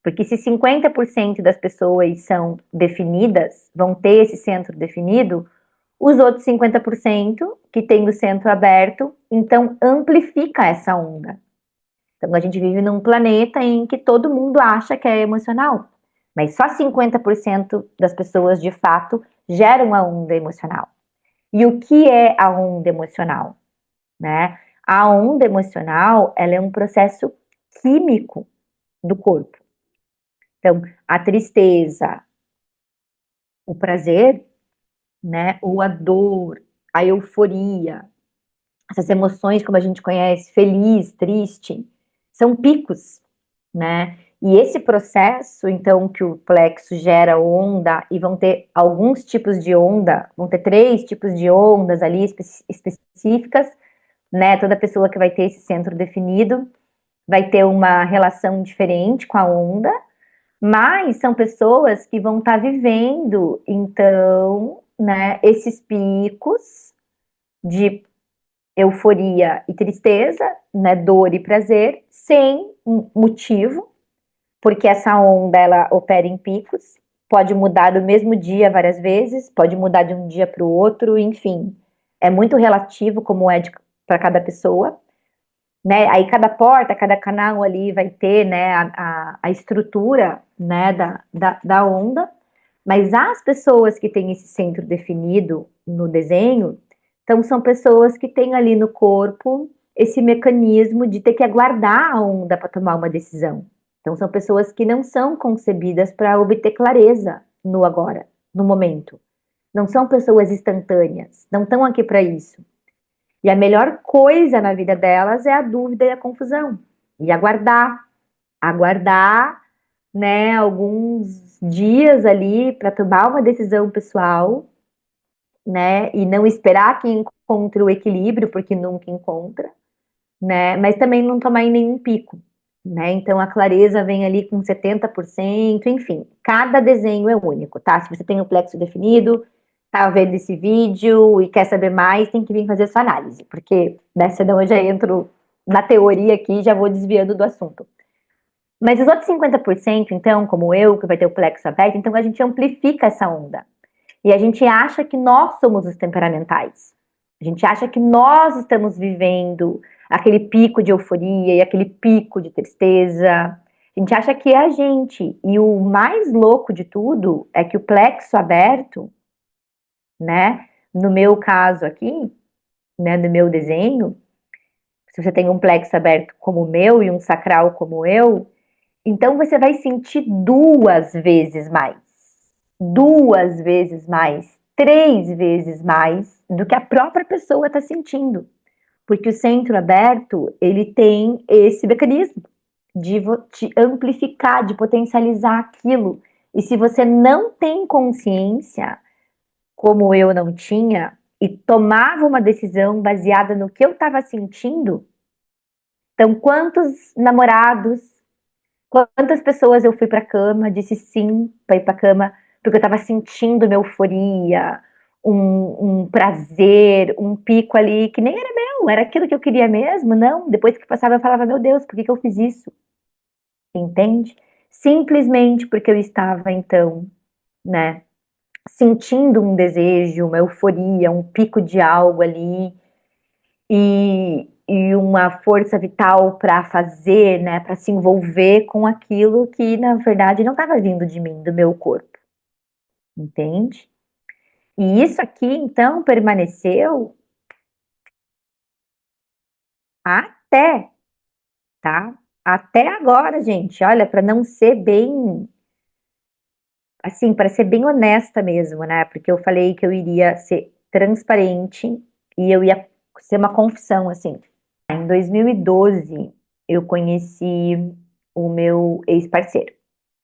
Porque se 50% das pessoas são definidas, vão ter esse centro definido, os outros 50% que tem o centro aberto, então amplifica essa onda. Então a gente vive num planeta em que todo mundo acha que é emocional, mas só 50% das pessoas de fato geram a onda emocional. E o que é a onda emocional, né? A onda emocional, ela é um processo químico do corpo. Então, a tristeza, o prazer, né? Ou a dor, a euforia, essas emoções como a gente conhece, feliz, triste, são picos, né? E esse processo, então, que o plexo gera onda, e vão ter alguns tipos de onda, vão ter 3 tipos de ondas ali específicas, né? Toda pessoa que vai ter esse centro definido vai ter uma relação diferente com a onda, mas são pessoas que vão estar vivendo, então, né, esses picos de euforia e tristeza, né, dor e prazer, sem um motivo, porque essa onda ela opera em picos, pode mudar do mesmo dia várias vezes, pode mudar de um dia para o outro, enfim, é muito relativo como é para cada pessoa, né? Aí cada porta, cada canal ali vai ter, né, a estrutura, né, da onda, mas as pessoas que têm esse centro definido no desenho, então são pessoas que têm ali no corpo esse mecanismo de ter que aguardar a onda para tomar uma decisão. Então são pessoas que não são concebidas para obter clareza no agora, no momento. Não são pessoas instantâneas, não estão aqui para isso. E a melhor coisa na vida delas é a dúvida e a confusão. E aguardar, né, alguns dias ali para tomar uma decisão pessoal, né, e não esperar que encontre o equilíbrio, porque nunca encontra, né, mas também não tomar em nenhum pico, né? Então a clareza vem ali com 70%, enfim, cada desenho é único, tá? Se você tem o plexo definido, tá vendo esse vídeo e quer saber mais, tem que vir fazer sua análise, porque, né, senão eu já entro na teoria aqui e já vou desviando do assunto. Mas os outros 50%, então, como eu, que vai ter o plexo aberto, então a gente amplifica essa onda. E a gente acha que nós somos os temperamentais. A gente acha que nós estamos vivendo aquele pico de euforia e aquele pico de tristeza. A gente acha que é a gente. E o mais louco de tudo é que o plexo aberto, né? No meu caso aqui, né, no meu desenho, se você tem um plexo aberto como o meu e um sacral como eu, então você vai sentir duas vezes mais, três vezes mais do que a própria pessoa está sentindo. Porque o centro aberto, ele tem esse mecanismo de amplificar, de potencializar aquilo. E se você não tem consciência, como eu não tinha, e tomava uma decisão baseada no que eu estava sentindo, então quantos namorados, quantas pessoas eu fui para a cama, disse sim para ir para a cama, porque eu estava sentindo uma euforia, um prazer, um pico ali que nem era meu, era aquilo que eu queria mesmo. Não, depois que passava eu falava, meu Deus, por que que eu fiz isso? Entende? Simplesmente porque eu estava então, né, sentindo um desejo, uma euforia, um pico de algo ali e uma força vital para fazer, né, para se envolver com aquilo que na verdade não estava vindo de mim, do meu corpo, entende? E isso aqui então permaneceu até, tá? Até agora, gente. Olha, para não ser bem, assim, para ser bem honesta mesmo, né? Porque eu falei que eu iria ser transparente e eu ia ser uma confissão, assim. Em 2012, eu conheci o meu ex-parceiro,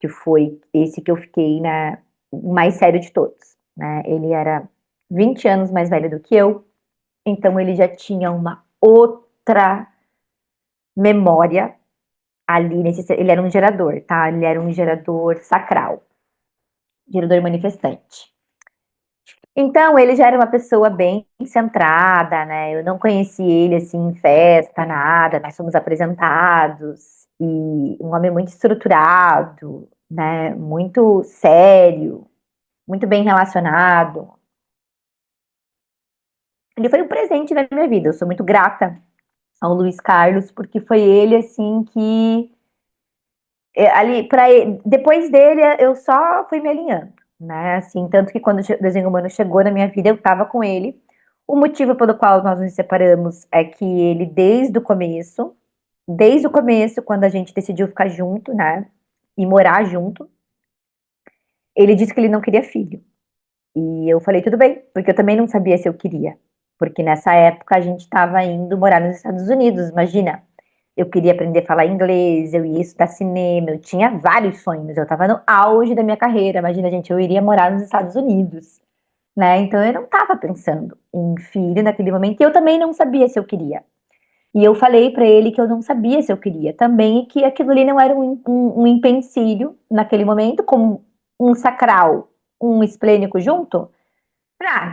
que foi esse que eu fiquei na o mais sério de todos, né? Ele era 20 anos mais velho do que eu, então ele já tinha uma outra memória ali nesse. Ele era um gerador, tá? Ele era um gerador sacral, gerador manifestante. Então, ele já era uma pessoa bem centrada, né? Eu não conheci ele assim em festa, nada. Nós fomos apresentados e um homem muito estruturado, né? Muito sério, muito bem relacionado. Ele foi um presente na minha vida. Eu sou muito grata ao Luiz Carlos porque foi ele assim que ali para depois dele eu só fui me alinhando, né? Assim, tanto que quando o desenho humano chegou na minha vida, eu estava com ele. O motivo pelo qual nós nos separamos é que ele desde o começo, quando a gente decidiu ficar junto, né, e morar junto, ele disse que ele não queria filho. E eu falei tudo bem, porque eu também não sabia se eu queria, porque nessa época a gente estava indo morar nos Estados Unidos, imagina. Eu queria aprender a falar inglês, eu ia estudar cinema, eu tinha vários sonhos, eu estava no auge da minha carreira. Imagina, gente, eu iria morar nos Estados Unidos, né? Então eu não estava pensando em filho naquele momento, e eu também não sabia se eu queria. E eu falei pra ele que eu não sabia se eu queria também e que aquilo ali não era um empecilho naquele momento, como um sacral, um esplênico junto.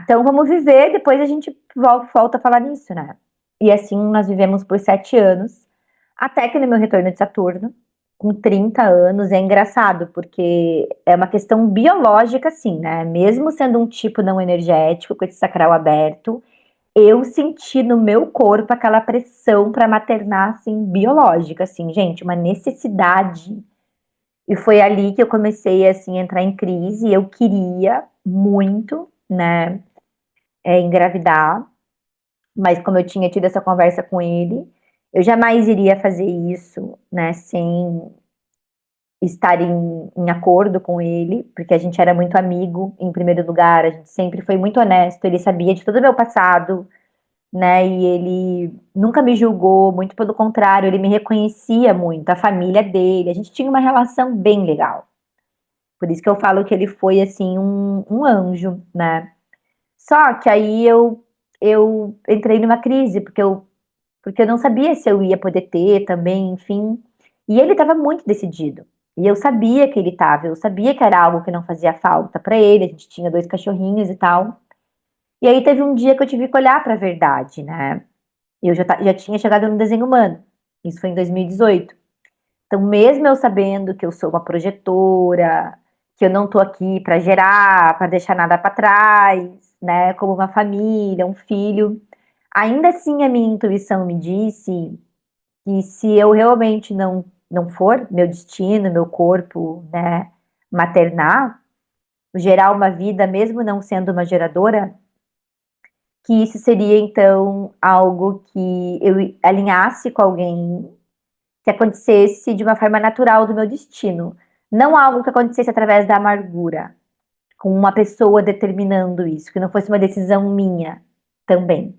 Então vamos viver, depois a gente volta a falar nisso, né? E assim nós vivemos por 7 anos, até que no meu retorno de Saturno, com 30 anos, é engraçado, porque é uma questão biológica, assim, né? Mesmo sendo um tipo não energético, com esse sacral aberto, eu senti no meu corpo aquela pressão para maternar, assim, biológica, assim, gente, uma necessidade. E foi ali que eu comecei, assim, a entrar em crise. Eu queria muito, né, engravidar, mas como eu tinha tido essa conversa com ele, eu jamais iria fazer isso, né, sem estar em acordo com ele, porque a gente era muito amigo, em primeiro lugar, a gente sempre foi muito honesto, ele sabia de todo o meu passado, né? E ele nunca me julgou, muito pelo contrário, ele me reconhecia muito, a família dele, a gente tinha uma relação bem legal. Por isso que eu falo que ele foi assim um anjo, né? Só que aí eu entrei numa crise, porque eu não sabia se eu ia poder ter também, enfim. E ele estava muito decidido. E eu sabia que ele estava, eu sabia que era algo que não fazia falta para ele, a gente tinha 2 cachorrinhos e tal. E aí teve um dia que eu tive que olhar para a verdade, né? Eu já tinha chegado no desenho humano. Isso foi em 2018. Então, mesmo eu sabendo que eu sou uma projetora, que eu não tô aqui para gerar, para deixar nada para trás, né, como uma família, um filho, ainda assim a minha intuição me disse que se eu realmente não for meu destino, meu corpo, né, maternar, gerar uma vida mesmo não sendo uma geradora, que isso seria então algo que eu alinhasse com alguém, que acontecesse de uma forma natural do meu destino, não algo que acontecesse através da amargura, com uma pessoa determinando isso, que não fosse uma decisão minha também.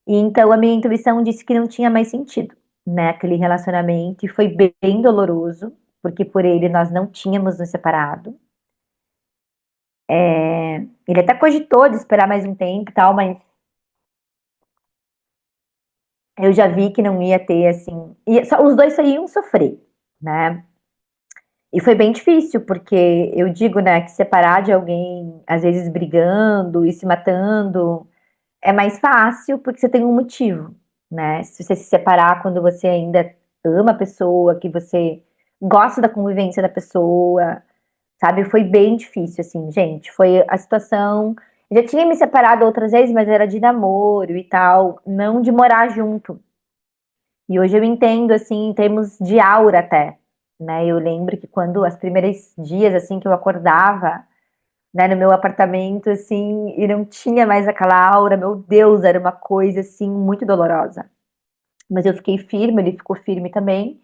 E então a minha intuição disse que não tinha mais sentido, né, aquele relacionamento, e foi bem doloroso, porque por ele nós não tínhamos nos separado. Ele até cogitou de esperar mais um tempo e tal, mas eu já vi que não ia ter assim. E os dois só iam sofrer, né? E foi bem difícil, porque eu digo, né, que separar de alguém, às vezes brigando e se matando, é mais fácil porque você tem um motivo, né? Se você se separar quando você ainda ama a pessoa, que você gosta da convivência da pessoa, sabe? Foi bem difícil, assim, gente. Foi a situação. Eu já tinha me separado outras vezes, mas era de namoro e tal, não de morar junto. E hoje eu entendo, assim, em termos de aura até, né? Eu lembro que quando, as primeiros dias, assim, que eu acordava, né, no meu apartamento, assim, e não tinha mais aquela aura, meu Deus, era uma coisa, assim, muito dolorosa. Mas eu fiquei firme, ele ficou firme também,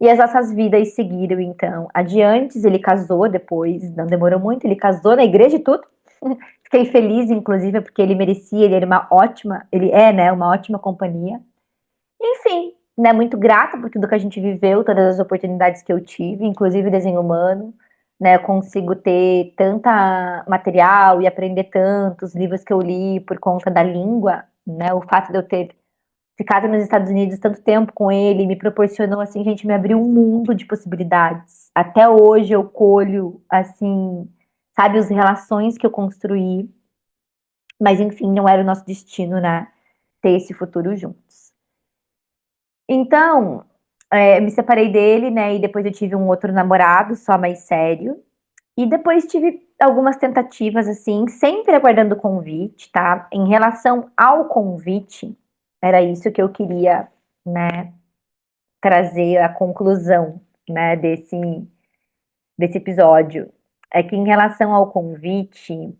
e as nossas vidas seguiram, então. Adiante, ele casou depois, não demorou muito, ele casou na igreja e tudo. Fiquei feliz, inclusive, porque ele merecia, ele era uma ótima, ele é, né, uma ótima companhia. Enfim, né, muito grata por tudo que a gente viveu, todas as oportunidades que eu tive, inclusive desenho humano, né, eu consigo ter tanta material e aprender tantos livros que eu li por conta da língua, né, o fato de eu ter ficado nos Estados Unidos tanto tempo com ele me proporcionou, assim, gente, me abriu um mundo de possibilidades. Até hoje eu colho, assim, sabe, as relações que eu construí, mas enfim, não era o nosso destino, né, ter esse futuro juntos. Então, me separei dele, né? E depois eu tive um outro namorado, só mais sério. E depois tive algumas tentativas, assim, sempre aguardando o convite, tá? Em relação ao convite, era isso que eu queria, né, trazer a conclusão, né, desse episódio. É que em relação ao convite,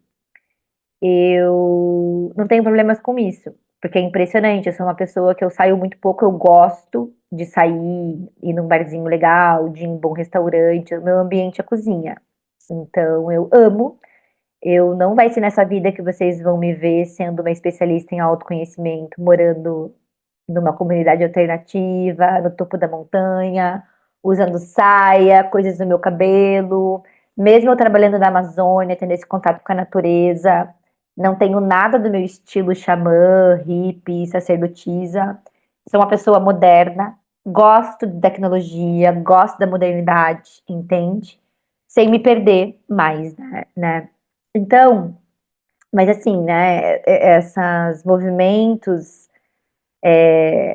eu não tenho problemas com isso, porque é impressionante. Eu sou uma pessoa que eu saio muito pouco, eu gosto de sair, ir num barzinho legal, de ir em um bom restaurante. O meu ambiente é a cozinha. Então eu amo. Eu não vai ser nessa vida que vocês vão me ver sendo uma especialista em autoconhecimento, morando numa comunidade alternativa, no topo da montanha, usando saia, coisas no meu cabelo, mesmo eu trabalhando na Amazônia, tendo esse contato com a natureza, não tenho nada do meu estilo xamã, hippie, sacerdotisa. sou uma pessoa moderna, gosto de tecnologia, gosto da modernidade, entende? Sem me perder mais, né? Então, mas assim, né, esses movimentos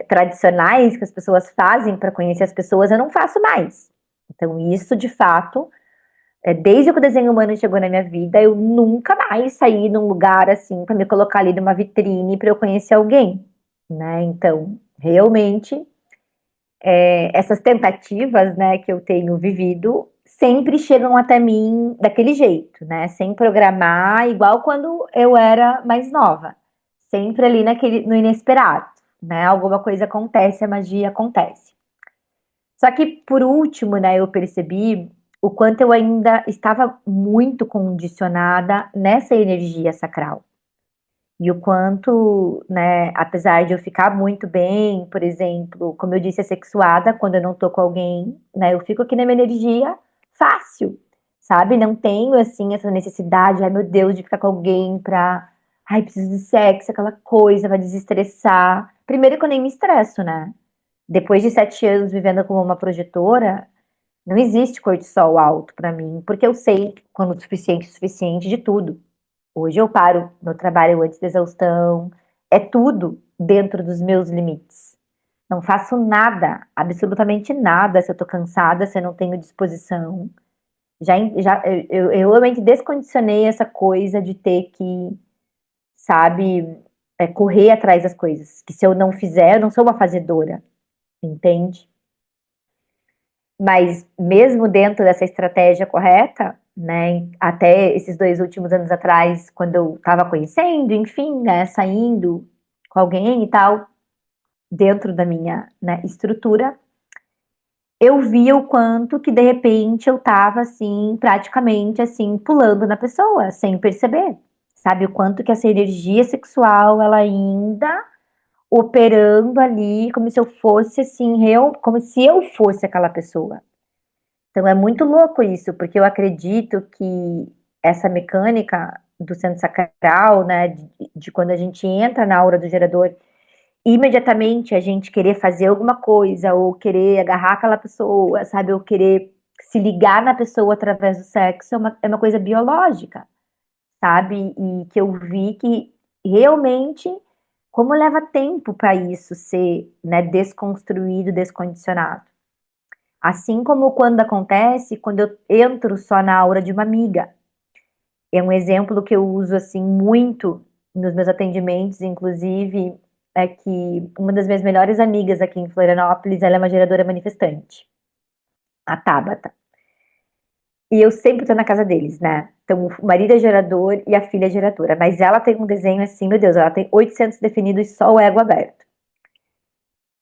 tradicionais que as pessoas fazem para conhecer as pessoas, eu não faço mais. Então, isso de fato, desde que o desenho humano chegou na minha vida, eu nunca mais saí num lugar assim para me colocar ali numa vitrine para eu conhecer alguém, né? Então, realmente, essas tentativas, né, que eu tenho vivido sempre chegam até mim daquele jeito, né? Sem programar, igual quando eu era mais nova, sempre ali no inesperado, né? Alguma coisa acontece, a magia acontece. Só que por último, né, eu percebi o quanto eu ainda estava muito condicionada nessa energia sacral. E o quanto, né, apesar de eu ficar muito bem, por exemplo, como eu disse, assexuada, quando eu não tô com alguém, né, eu fico aqui na minha energia fácil, sabe? Não tenho, assim, essa necessidade, ai meu Deus, de ficar com alguém pra, ai, preciso de sexo, aquela coisa, vai desestressar. Primeiro que eu nem me estresso, né? Depois de 7 anos vivendo como uma projetora, não existe cortisol alto pra mim, porque eu sei quando o suficiente de tudo. Hoje eu paro no trabalho antes da exaustão. É tudo dentro dos meus limites. Não faço nada, absolutamente nada, se eu tô cansada, se eu não tenho disposição. Eu realmente descondicionei essa coisa de ter que, sabe, correr atrás das coisas. Que se eu não fizer, eu não sou uma fazedora, entende? Mas mesmo dentro dessa estratégia correta, né, até esses 2 últimos anos atrás, quando eu estava conhecendo, enfim, né, saindo com alguém e tal, dentro da minha, né, estrutura, eu via o quanto que de repente eu estava assim, praticamente assim, pulando na pessoa, sem perceber. Sabe o quanto que essa energia sexual ela ainda operando ali como se eu fosse assim, como se eu fosse aquela pessoa. Então é muito louco isso, porque eu acredito que essa mecânica do centro sacral, né, de quando a gente entra na aura do gerador, imediatamente a gente querer fazer alguma coisa, ou querer agarrar aquela pessoa, sabe, ou querer se ligar na pessoa através do sexo, é uma coisa biológica, sabe, e que eu vi que realmente, como leva tempo para isso ser, né, desconstruído, descondicionado. Assim como quando acontece, quando eu entro só na aura de uma amiga. É um exemplo que eu uso assim muito nos meus atendimentos, inclusive, é que uma das minhas melhores amigas aqui em Florianópolis, ela é uma geradora manifestante, a Tabata. E eu sempre tô na casa deles, né? Então, o marido é gerador e a filha é geradora. Mas ela tem um desenho assim, meu Deus, ela tem 800 definidos e só o ego aberto.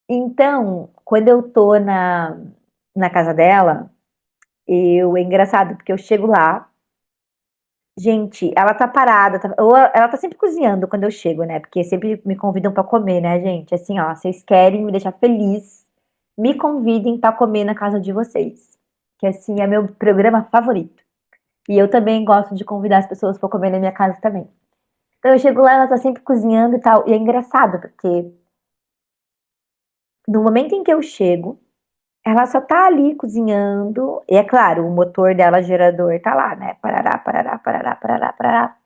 Então, quando eu tô na casa dela, é engraçado, porque eu chego lá, gente, ela tá parada, ou ela tá sempre cozinhando quando eu chego, né? Porque sempre me convidam pra comer, né, gente? Assim, ó, vocês querem me deixar feliz, me convidem pra comer na casa de vocês. Que assim é meu programa favorito. E eu também gosto de convidar as pessoas pra comer na minha casa também. Então eu chego lá, ela tá sempre cozinhando e tal. E é engraçado, porque no momento em que eu chego, ela só tá ali cozinhando. E é claro, o motor dela, gerador, tá lá, né? Parará, parará, parará, parará, parará.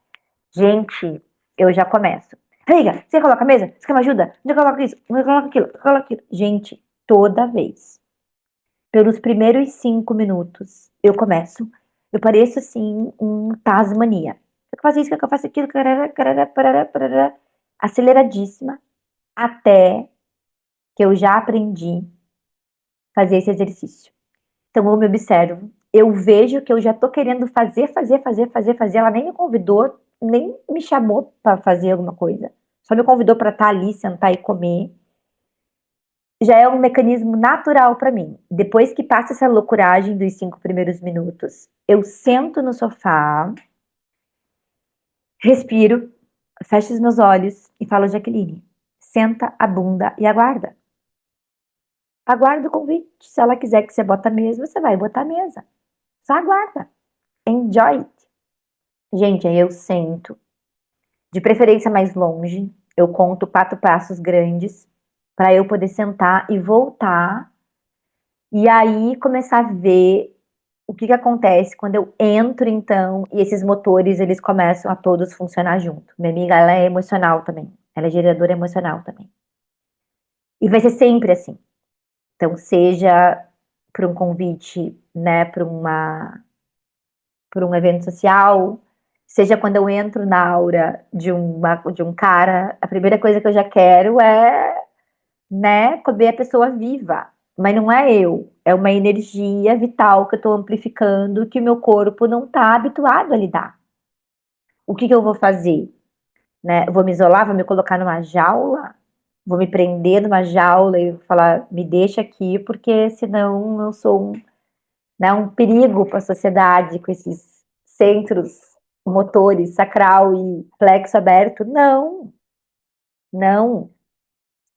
Gente, eu já começo. Liga, você coloca a mesa? Você quer uma ajuda? Onde eu coloco isso? Onde eu coloco aquilo? Eu coloco aquilo. Gente, toda vez. Pelos primeiros 5 minutos, eu começo. Eu pareço assim, um Tasmania. Eu faço isso, que eu faço aquilo, carará, carará, parará, parará, aceleradíssima, até que eu já aprendi a fazer esse exercício. Então eu me observo, eu vejo que eu já tô querendo fazer. Ela nem me convidou, nem me chamou para fazer alguma coisa. Só me convidou para estar ali, sentar e comer. Já é um mecanismo natural para mim. Depois que passa essa loucuragem dos 5 primeiros minutos, eu sento no sofá, respiro, fecho os meus olhos e falo, Jaqueline, senta a bunda e aguarda. Aguarda o convite. Se ela quiser que você bota a mesa, você vai botar a mesa. Só aguarda. Enjoy it. Gente, aí eu sento, de preferência mais longe, eu conto 4 passos grandes, para eu poder sentar e voltar e aí começar a ver o que que acontece quando eu entro, então, e esses motores, eles começam a todos funcionar junto. Minha amiga, ela é emocional também. Ela é geradora emocional também. E vai ser sempre assim. Então, seja para um convite, né, para um evento social, seja quando eu entro na aura de um cara, a primeira coisa que eu já quero é, né, comer a pessoa viva. Mas não é eu, é uma energia vital que eu estou amplificando que o meu corpo não está habituado a lidar. O que que eu vou fazer? Né? Eu vou me isolar, vou me colocar numa jaula, vou me prender numa jaula e falar, me deixa aqui, porque senão eu sou um, né, um perigo para a sociedade com esses centros motores, sacral e plexo aberto. Não, não.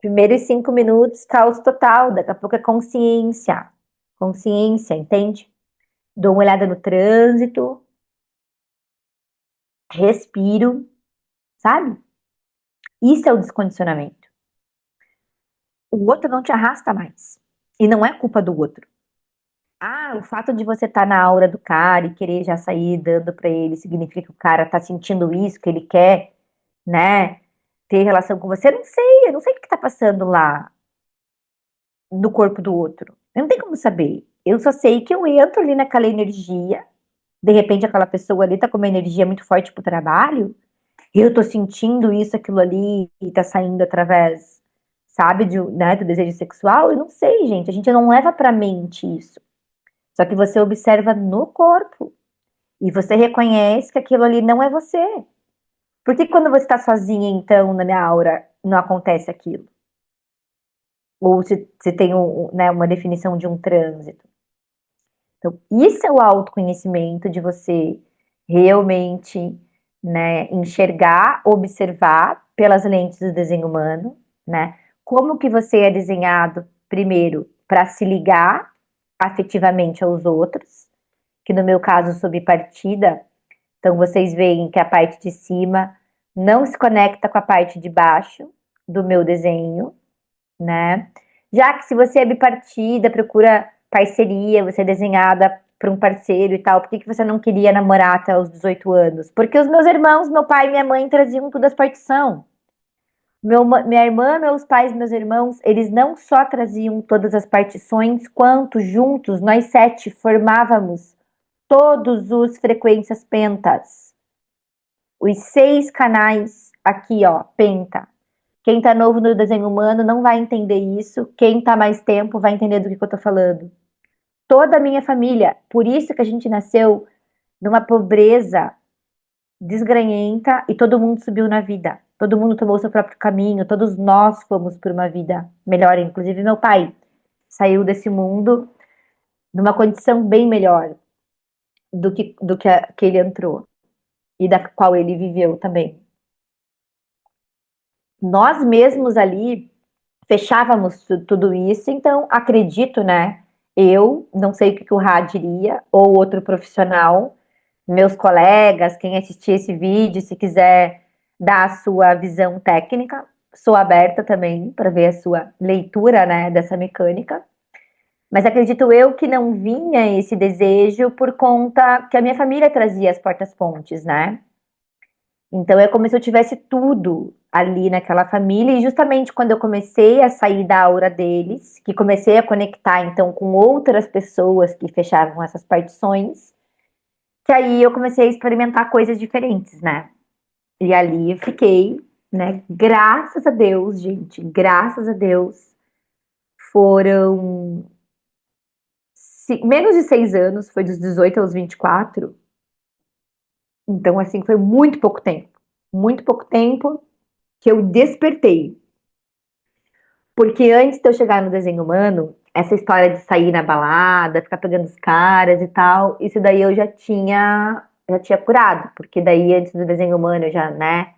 Primeiros 5 minutos, caos total. Daqui a pouco é consciência. Consciência, entende? Dou uma olhada no trânsito, respiro, sabe? Isso é o descondicionamento. O outro não te arrasta mais. E não é culpa do outro. Ah, o fato de você estar na aura do cara e querer já sair dando pra ele significa que o cara tá sentindo isso, que ele quer, né, ter relação com você. Eu não sei o que tá passando lá no corpo do outro. Eu não tenho como saber. Eu só sei que eu entro ali naquela energia, de repente aquela pessoa ali tá com uma energia muito forte pro trabalho, e eu tô sentindo isso, aquilo ali, e tá saindo através, sabe, né, do desejo sexual. Eu não sei, gente. A gente não leva pra mente isso. Só que você observa no corpo. E você reconhece que aquilo ali não é você. Por que quando você está sozinha, então, na minha aura, não acontece aquilo? Ou se tem né, uma definição de um trânsito. Então, isso é o autoconhecimento de você realmente, né, enxergar, observar pelas lentes do desenho humano, né? Como que você é desenhado, primeiro, para se ligar afetivamente aos outros, que no meu caso, sob partida, então vocês veem que a parte de cima não se conecta com a parte de baixo do meu desenho, né? Já que se você é bipartida, procura parceria, você é desenhada para um parceiro e tal, por que que você não queria namorar até os 18 anos? Porque os meus irmãos, meu pai e minha mãe traziam todas as partições. Minha irmã, meus pais, meus irmãos, eles não só traziam todas as partições, quanto juntos, nós 7 formávamos todos os frequências pentas. Os 6 canais aqui, ó, penta. Quem tá novo no desenho humano não vai entender isso. Quem tá mais tempo vai entender do que eu tô falando. Toda a minha família. Por isso que a gente nasceu numa pobreza desgranhenta e todo mundo subiu na vida. Todo mundo tomou seu próprio caminho. Todos nós fomos por uma vida melhor. Inclusive meu pai saiu desse mundo numa condição bem melhor do que ele entrou. E da qual ele viveu também. Nós mesmos ali fechávamos tudo isso, então acredito, né? Eu não sei o que o Rá diria, ou outro profissional, meus colegas, quem assistir esse vídeo, se quiser dar a sua visão técnica, sou aberta também para ver a sua leitura, né, dessa mecânica. Mas acredito eu que não vinha esse desejo por conta que a minha família trazia as portas-pontes, né? Então é como se eu tivesse tudo ali naquela família, e justamente quando eu comecei a sair da aura deles, que comecei a conectar então com outras pessoas que fechavam essas partições, que aí eu comecei a experimentar coisas diferentes, né? E ali eu fiquei, né? Graças a Deus, gente, graças a Deus, foram menos de 6 anos, foi dos 18 aos 24. Então, assim, foi muito pouco tempo que eu despertei. Porque antes de eu chegar no desenho humano, essa história de sair na balada, ficar pegando os caras e tal, isso daí eu já tinha curado, porque daí antes do desenho humano eu já, né,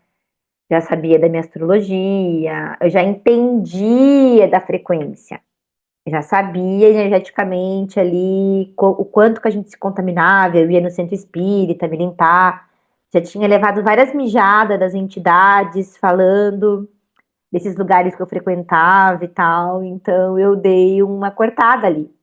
já sabia da minha astrologia, eu já entendia da frequência. Já sabia energeticamente ali o quanto que a gente se contaminava, eu ia no centro espírita me limpar, já tinha levado várias mijadas das entidades falando desses lugares que eu frequentava e tal, então eu dei uma cortada ali.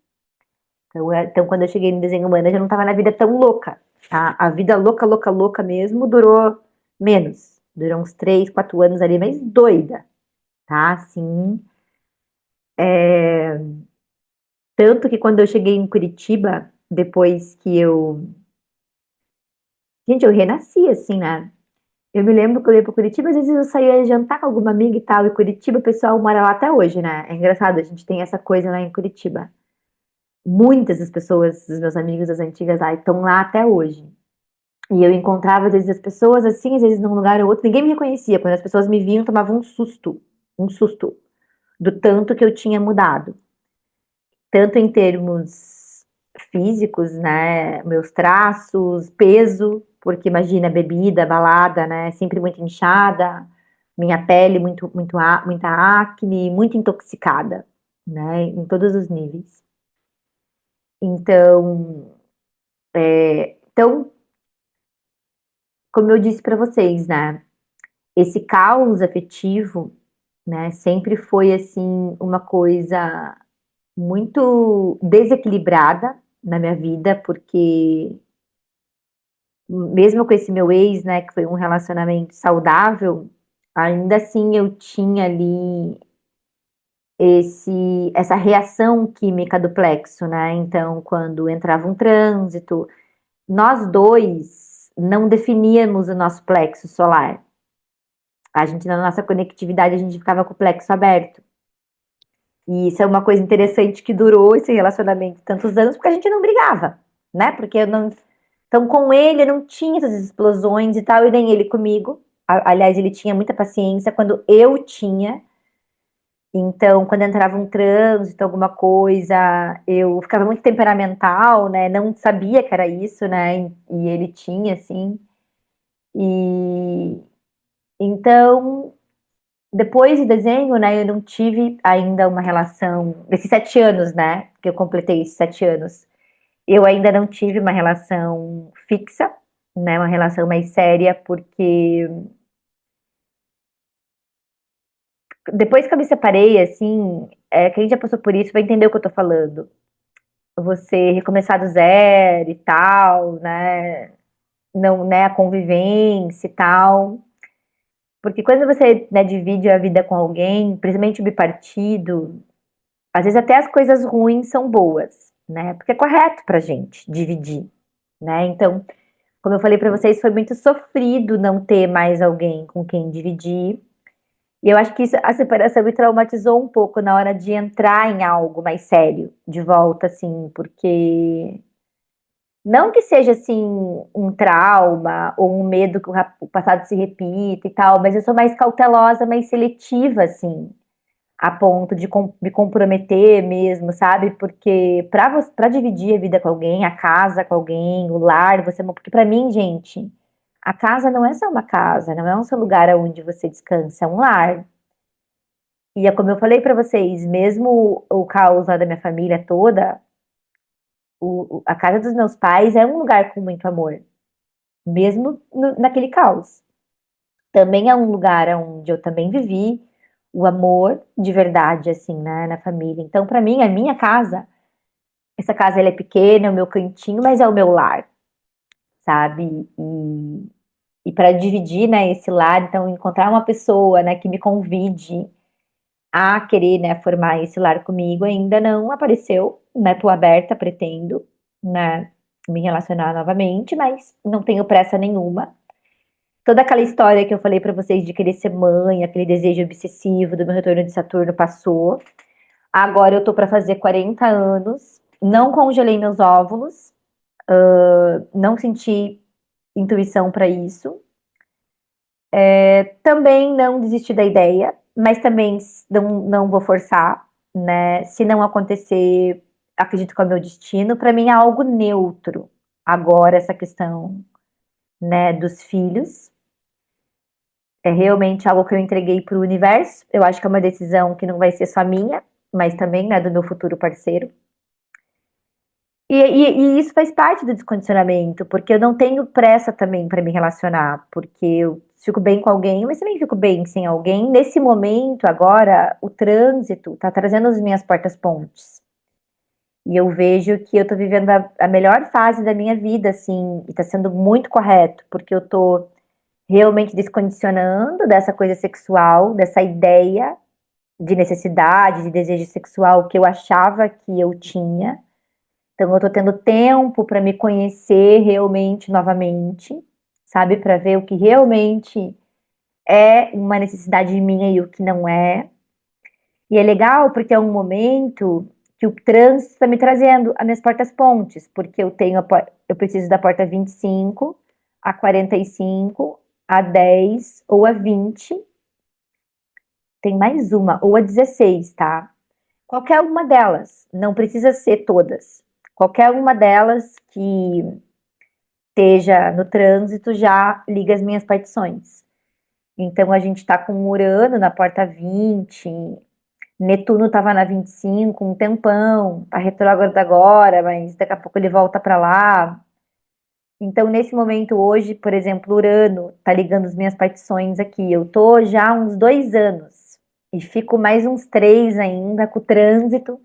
Então quando eu cheguei no desenho humano, eu já não estava na vida tão louca. A vida louca, louca, louca mesmo durou menos. Durou uns 3, 4 anos ali, mas doida, tá? Assim, tanto que quando eu cheguei em Curitiba, depois que eu. Gente, eu renasci, assim, né? Eu me lembro que eu ia para Curitiba, às vezes eu saía jantar com alguma amiga e tal, e Curitiba, o pessoal mora lá até hoje, né? É engraçado, a gente tem essa coisa lá em Curitiba. Muitas das pessoas, dos meus amigos das antigas lá, estão lá até hoje. E eu encontrava, às vezes, as pessoas assim, às vezes num lugar ou outro, ninguém me reconhecia. Quando as pessoas me viam, tomavam um susto, do tanto que eu tinha mudado. Tanto em termos físicos, né? Meus traços, peso, porque imagina, bebida, balada, né? Sempre muito inchada, minha pele muita acne, muito intoxicada, né? Em todos os níveis. Então, então, como eu disse para vocês, né? Esse caos afetivo, né? Sempre foi assim uma coisa muito desequilibrada na minha vida, porque mesmo com esse meu ex, né, que foi um relacionamento saudável, ainda assim eu tinha ali essa reação química do plexo, né? Então, quando entrava um trânsito, nós dois não definíamos o nosso plexo solar. A gente, na nossa conectividade, a gente ficava com o plexo aberto. E isso é uma coisa interessante que durou esse relacionamento tantos anos, porque a gente não brigava, né? Porque eu não. Então, com ele, eu não tinha essas explosões e tal, e nem ele comigo. Aliás, ele tinha muita paciência quando eu tinha. Então, quando entrava um trânsito, alguma coisa, eu ficava muito temperamental, né? Não sabia que era isso, né? E ele tinha, assim. E então, depois do desenho, né? Eu não tive ainda uma relação. Desses 7 anos, né? Que eu completei esses 7 anos. Eu ainda não tive uma relação fixa, né? Uma relação mais séria, porque depois que eu me separei, assim, quem já passou por isso vai entender o que eu tô falando. Você recomeçar do zero e tal, né? Não, né? A convivência e tal. Porque quando você, né, divide a vida com alguém, principalmente o bipartido, às vezes até as coisas ruins são boas, né? Porque é correto pra gente dividir, né? Então, como eu falei pra vocês, foi muito sofrido não ter mais alguém com quem dividir. E eu acho que a separação me traumatizou um pouco na hora de entrar em algo mais sério, de volta, assim, porque não que seja assim um trauma ou um medo que o passado se repita e tal, mas eu sou mais cautelosa, mais seletiva, assim, a ponto de me comprometer mesmo, sabe? Porque para dividir a vida com alguém, a casa com alguém, o lar, porque para mim, gente, a casa não é só uma casa, não é um só lugar onde você descansa, é um lar. E é como eu falei para vocês, mesmo o caos lá da minha família toda, a casa dos meus pais é um lugar com muito amor, mesmo naquele caos. Também é um lugar onde eu também vivi o amor de verdade, assim, né, na família. Então, para mim, a minha casa, essa casa ela é pequena, é o meu cantinho, mas é o meu lar, sabe? E para dividir, né, esse lar, então encontrar uma pessoa, né, que me convide a querer, né, formar esse lar comigo ainda não apareceu, né? Tô aberta, pretendo, né, me relacionar novamente, mas não tenho pressa nenhuma. Toda aquela história que eu falei pra vocês de querer ser mãe, aquele desejo obsessivo do meu retorno de Saturno passou. Agora eu tô pra fazer 40 anos, não congelei meus óvulos, não senti intuição pra isso. Também não desisti da ideia, mas também não vou forçar, né? Se não acontecer, acredito que é o meu destino. Para mim é algo neutro. Agora, essa questão, né, dos filhos é realmente algo que eu entreguei para o universo. Eu acho que é uma decisão que não vai ser só minha, mas também, né, do meu futuro parceiro. E isso faz parte do descondicionamento, porque eu não tenho pressa também para me relacionar, porque fico bem com alguém, mas também fico bem sem alguém. Nesse momento, agora, o trânsito tá trazendo as minhas portas-pontes. E eu vejo que eu tô vivendo a melhor fase da minha vida, assim, e tá sendo muito correto, porque eu tô realmente descondicionando dessa coisa sexual, dessa ideia de necessidade, de desejo sexual que eu achava que eu tinha. Então eu tô tendo tempo para me conhecer realmente novamente, sabe, para ver o que realmente é uma necessidade minha e o que não é. E é legal porque é um momento que o trânsito está me trazendo as minhas portas-pontes, porque eu preciso da porta 25, a 45, a 10 ou a 20. Tem mais uma, ou a 16, tá? Qualquer uma delas, não precisa ser todas. Qualquer uma delas que esteja no trânsito já liga as minhas partições. Então a gente está com Urano na porta 20, Netuno estava na 25 um tempão, tá retrógrado agora, mas daqui a pouco ele volta para lá. Então, nesse momento hoje, por exemplo, Urano tá ligando as minhas partições aqui. Eu tô já há uns 2 anos e fico mais uns 3 ainda com o trânsito,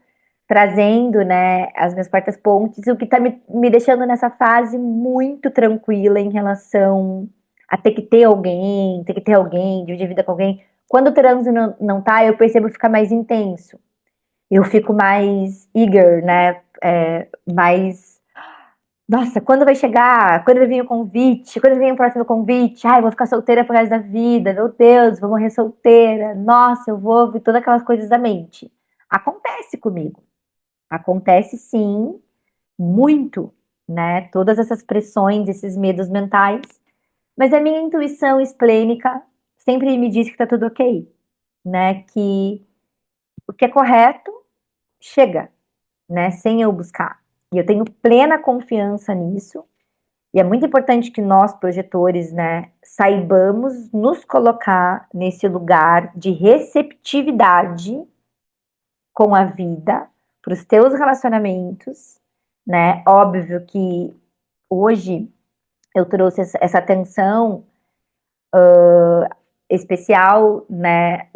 trazendo, né, as minhas quartas pontes, o que tá me deixando nessa fase muito tranquila em relação a ter que ter alguém, dividir vida com alguém. Quando o trânsito não tá, eu percebo ficar mais intenso. Eu fico mais eager, né? Mais nossa, quando vai chegar? Quando vai vir o convite? Quando vai vir o próximo convite? Ai, vou ficar solteira pro resto da vida. Meu Deus, vou morrer solteira. Nossa, eu vou ouvir todas aquelas coisas da mente. Acontece comigo. Acontece sim, muito, né? Todas essas pressões, esses medos mentais. Mas a minha intuição esplênica sempre me diz que tá tudo ok, né? Que o que é correto chega, né? Sem eu buscar. E eu tenho plena confiança nisso. E é muito importante que nós, projetores, né, saibamos nos colocar nesse lugar de receptividade com a vida, para os teus relacionamentos, né? Óbvio que hoje eu trouxe essa atenção especial, né,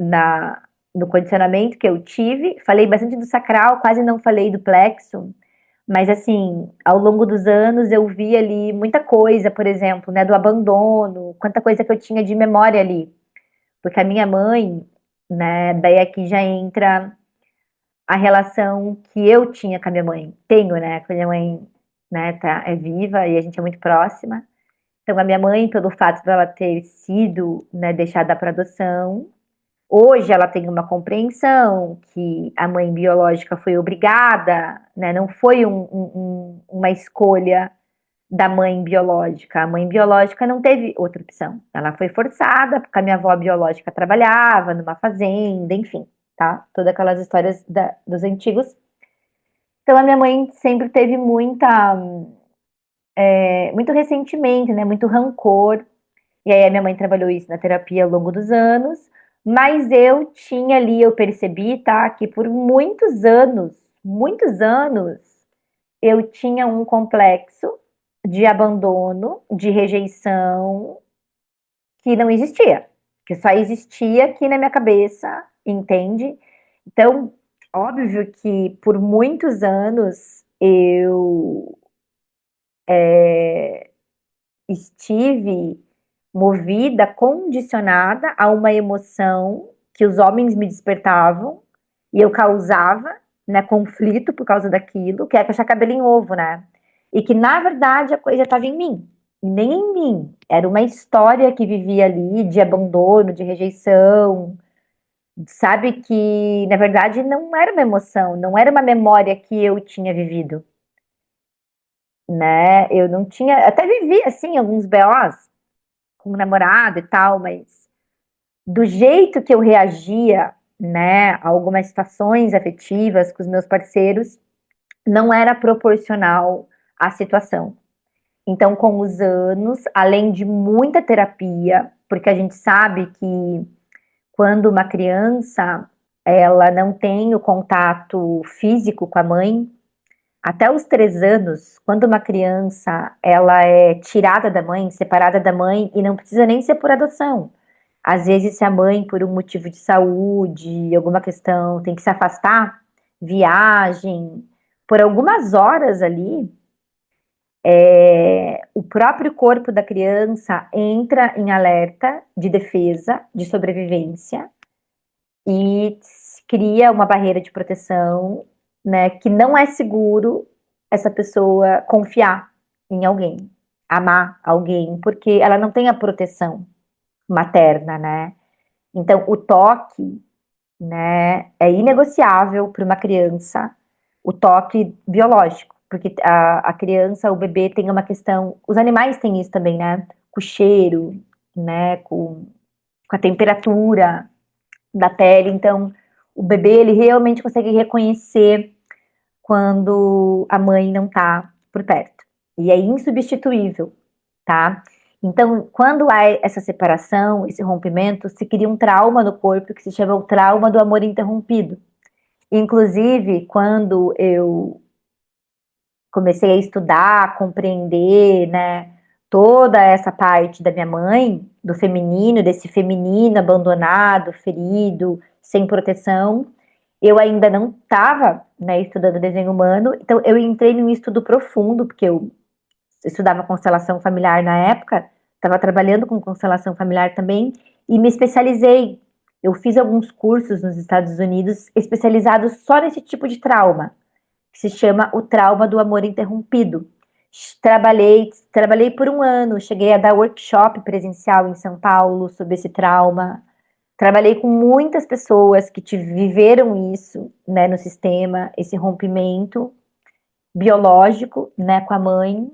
no condicionamento que eu tive. Falei bastante do sacral, quase não falei do plexo. Mas assim, ao longo dos anos eu vi ali muita coisa, por exemplo, né, do abandono, quanta coisa que eu tinha de memória ali. Porque a minha mãe, né, daí aqui já entra a relação que eu tinha com a minha mãe. Tenho, né, com a minha mãe, né, é viva e a gente é muito próxima. Então a minha mãe, pelo fato dela ter sido, né, deixada para adoção, hoje ela tem uma compreensão que a mãe biológica foi obrigada, né? Não foi uma escolha da mãe biológica. A mãe biológica não teve outra opção. Ela foi forçada, porque a minha avó biológica trabalhava numa fazenda, enfim, tá? Todas aquelas histórias dos antigos. Então a minha mãe sempre teve muito ressentimento, né? Muito rancor. E aí a minha mãe trabalhou isso na terapia ao longo dos anos, mas eu tinha ali, eu percebi, tá, que por muitos anos, eu tinha um complexo de abandono, de rejeição, que não existia, que só existia aqui na minha cabeça, entende? Então, óbvio que por muitos anos eu estive movida, condicionada a uma emoção que os homens me despertavam e eu causava, né, conflito por causa daquilo, que é achar cabelo em ovo, né? E que na verdade a coisa estava em mim, nem em mim. Era uma história que vivia ali de abandono, de rejeição, sabe que na verdade não era uma emoção, não era uma memória que eu tinha vivido, né? Eu não tinha, até vivi assim alguns BOs com o namorado e tal, mas do jeito que eu reagia, né, a algumas situações afetivas com os meus parceiros, não era proporcional à situação. Então, com os anos, além de muita terapia, porque a gente sabe que quando uma criança ela não tem o contato físico com a mãe, Até os 3 anos, quando uma criança ela é tirada da mãe, separada da mãe, e não precisa nem ser por adoção. Às vezes, se a mãe, por um motivo de saúde, alguma questão, tem que se afastar, viagem, por algumas horas ali, o próprio corpo da criança entra em alerta de defesa, de sobrevivência, e cria uma barreira de proteção, né, que não é seguro essa pessoa confiar em alguém, amar alguém, porque ela não tem a proteção materna, né? Então, o toque, né, é inegociável para uma criança, o toque biológico, porque a criança, o bebê tem uma questão, os animais têm isso também, né? Com o cheiro, né, com a temperatura da pele, então o bebê ele realmente consegue reconhecer quando a mãe não tá por perto. E é insubstituível, tá? Então, quando há essa separação, esse rompimento, se cria um trauma no corpo que se chama o trauma do amor interrompido. Inclusive, quando eu comecei a estudar, a compreender, né, toda essa parte da minha mãe, do feminino, desse feminino abandonado, ferido, sem proteção, eu ainda não estava, né, estudando desenho humano, então eu entrei num estudo profundo, porque eu estudava constelação familiar na época, estava trabalhando com constelação familiar também, e me especializei. Eu fiz alguns cursos nos Estados Unidos especializados só nesse tipo de trauma, que se chama o trauma do amor interrompido. Trabalhei por um ano, cheguei a dar workshop presencial em São Paulo sobre esse trauma. Trabalhei com muitas pessoas que viveram isso, né, no sistema, esse rompimento biológico, né, com a mãe,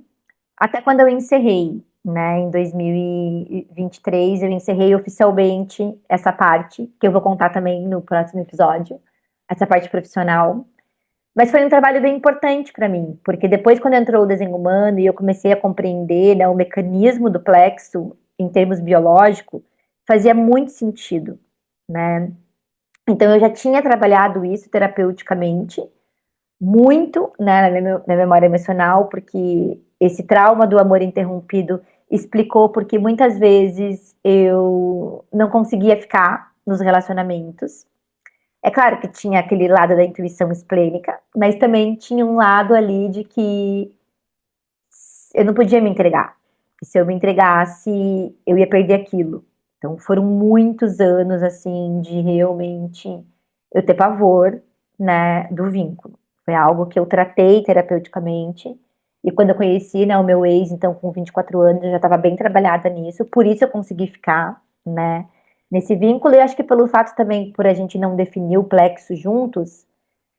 até quando eu encerrei, né, em 2023, eu encerrei oficialmente essa parte, que eu vou contar também no próximo episódio, essa parte profissional. Mas foi um trabalho bem importante para mim, porque depois, quando entrou o desenho humano e eu comecei a compreender, né, o mecanismo do plexo em termos biológicos, fazia muito sentido, né? Então, eu já tinha trabalhado isso terapeuticamente, muito, né, na memória emocional, porque esse trauma do amor interrompido explicou porque muitas vezes eu não conseguia ficar nos relacionamentos. É claro que tinha aquele lado da intuição esplênica, mas também tinha um lado ali de que eu não podia me entregar. E se eu me entregasse, eu ia perder aquilo. Então foram muitos anos assim de realmente eu ter pavor, né, do vínculo. Foi algo que eu tratei terapeuticamente. E quando eu conheci, né, o meu ex, então com 24 anos, eu já estava bem trabalhada nisso, por isso eu consegui ficar, né, nesse vínculo. E acho que pelo fato também, por a gente não definir o plexo juntos,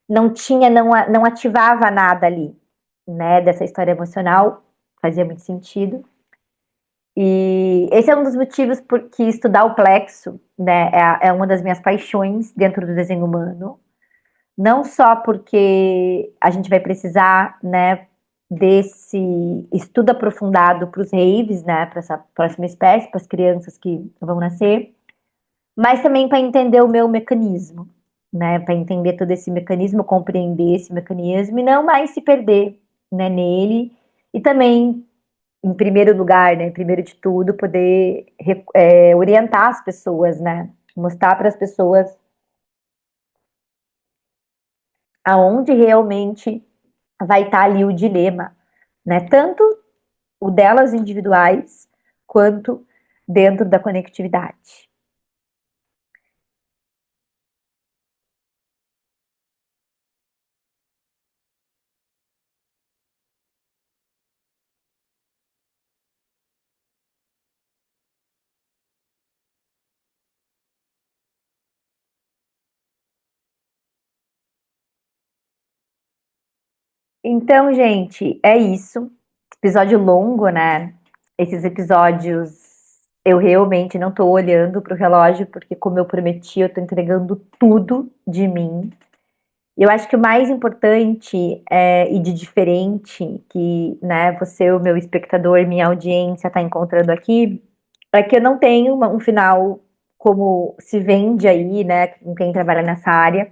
não ativava nada ali, né, dessa história emocional, fazia muito sentido. E esse é um dos motivos por que estudar o plexo, né, é uma das minhas paixões dentro do desenho humano. Não só porque a gente vai precisar, né, desse estudo aprofundado para os raves, né, para essa próxima espécie, para as crianças que vão nascer, mas também para entender o meu mecanismo, né, para entender todo esse mecanismo, compreender esse mecanismo e não mais se perder, né, nele, e também, em primeiro lugar, né, primeiro de tudo, poder orientar as pessoas, né, mostrar para as pessoas aonde realmente vai estar ali o dilema, né, tanto o delas individuais, quanto dentro da conectividade. Então, gente, é isso. Episódio longo, né? Esses episódios eu realmente não tô olhando pro relógio, porque, como eu prometi, eu tô entregando tudo de mim. E eu acho que o mais importante e de diferente que, né, você, o meu espectador, minha audiência, tá encontrando aqui, é que eu não tenho um final como se vende aí, né, com quem trabalha nessa área,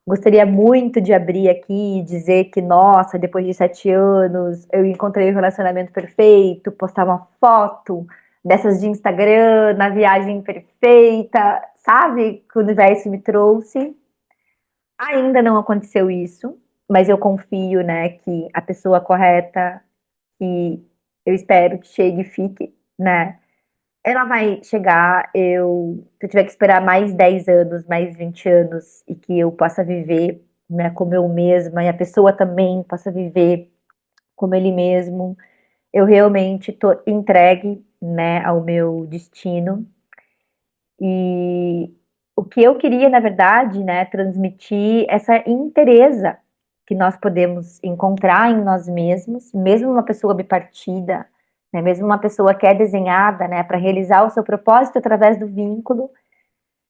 Gostaria muito de abrir aqui e dizer que, nossa, depois de 7 anos, eu encontrei o relacionamento perfeito, postar uma foto dessas de Instagram, na viagem perfeita, sabe? Que o universo me trouxe. Ainda não aconteceu isso, mas eu confio, né, que a pessoa correta, que eu espero que chegue e fique, né? Ela vai chegar, se eu tiver que esperar mais 10 anos, mais 20 anos, e que eu possa viver, né, como eu mesma, e a pessoa também possa viver como ele mesmo, eu realmente tô entregue, né, ao meu destino. E o que eu queria, na verdade, né, transmitir essa inteireza que nós podemos encontrar em nós mesmos, mesmo uma pessoa bipartida, né, mesmo uma pessoa que é desenhada, né, para realizar o seu propósito através do vínculo,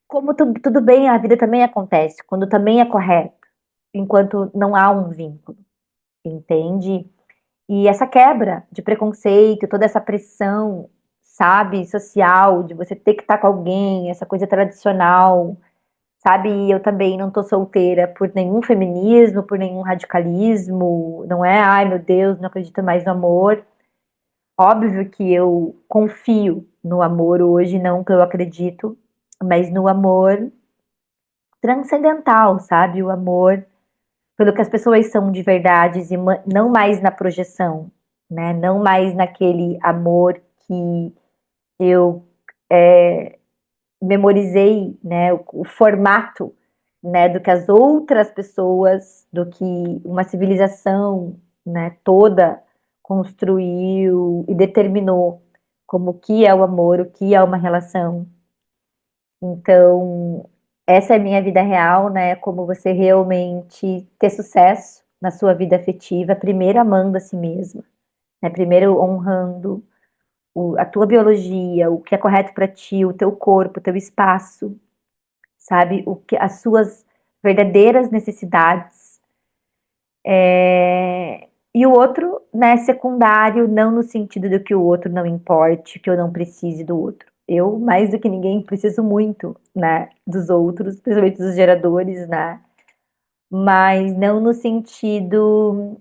como tudo bem, a vida também acontece, quando também é correto, enquanto não há um vínculo, entende? E essa quebra de preconceito, toda essa pressão, sabe, social, de você ter que estar com alguém, essa coisa tradicional, sabe? E eu também não tô solteira por nenhum feminismo, por nenhum radicalismo, não é? Ai, meu Deus, não acredito mais no amor. Óbvio que eu confio no amor hoje, não que eu acredito, mas no amor transcendental, sabe? O amor pelo que as pessoas são de verdade e não mais na projeção, né? Não mais naquele amor que eu memorizei, né? O formato, né? Do que as outras pessoas, do que uma civilização, né? Toda construiu e determinou como o que é o amor, o que é uma relação. Então, essa é a minha vida real, né? Como você realmente ter sucesso na sua vida afetiva, primeiro amando a si mesma, né? Primeiro honrando a tua biologia, o que é correto para ti, o teu corpo, o teu espaço, sabe? As suas verdadeiras necessidades. E o outro, né, secundário, não no sentido de que o outro não importe, que eu não precise do outro. Eu, mais do que ninguém, preciso muito, né, dos outros, principalmente dos geradores, né? Mas não no sentido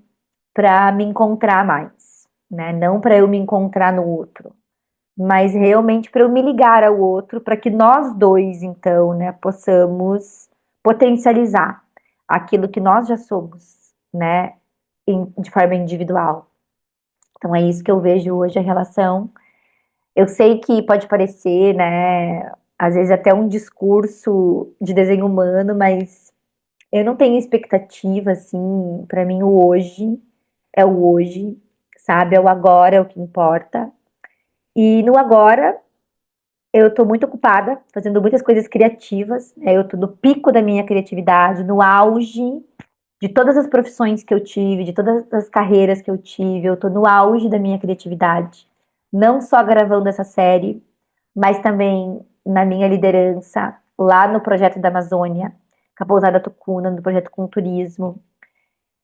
para me encontrar mais, né? Não para eu me encontrar no outro, mas realmente para eu me ligar ao outro, para que nós dois, então, né, possamos potencializar aquilo que nós já somos, né, de forma individual. Então é isso que eu vejo hoje a relação. Eu sei que pode parecer, né, às vezes até um discurso de desenho humano, mas eu não tenho expectativa, assim, para mim o hoje é o hoje, sabe? É o agora, é o que importa. E no agora eu estou muito ocupada, fazendo muitas coisas criativas, né? Eu estou no pico da minha criatividade, no auge de todas as profissões que eu tive, de todas as carreiras que eu tive, eu estou no auge da minha criatividade. Não só gravando essa série, mas também na minha liderança, lá no projeto da Amazônia, com a Pousada Tucuna, no projeto com turismo.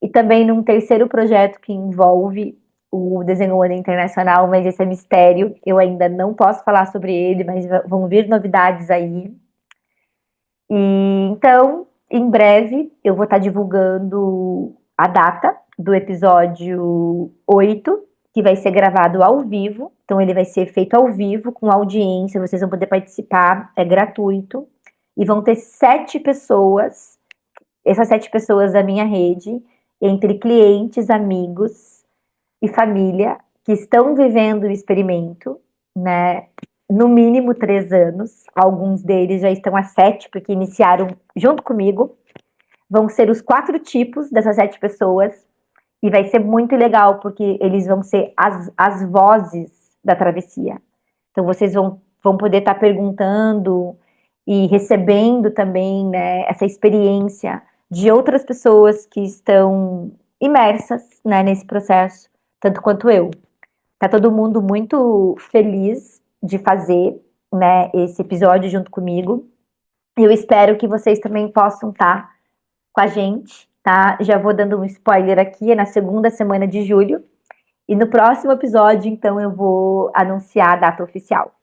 E também num terceiro projeto que envolve o Desenho One Internacional, mas esse é mistério. Eu ainda não posso falar sobre ele, mas vão vir novidades aí. E então, em breve, eu vou estar divulgando a data do episódio 8, que vai ser gravado ao vivo. Então, ele vai ser feito ao vivo, com audiência, vocês vão poder participar, é gratuito. E vão ter 7 pessoas, essas 7 pessoas da minha rede, entre clientes, amigos e família, que estão vivendo o experimento, né? No mínimo 3 anos. Alguns deles já estão há 7, porque iniciaram junto comigo. Vão ser os 4 tipos dessas 7 pessoas. E vai ser muito legal, porque eles vão ser as vozes da travessia. Então vocês vão poder estar perguntando e recebendo também, né, essa experiência de outras pessoas que estão imersas, né, nesse processo, tanto quanto eu. Tá todo mundo muito feliz de fazer, né, esse episódio junto comigo. Eu espero que vocês também possam estar com a gente, tá? Já vou dando um spoiler aqui, é na segunda semana de julho. E no próximo episódio, então, eu vou anunciar a data oficial.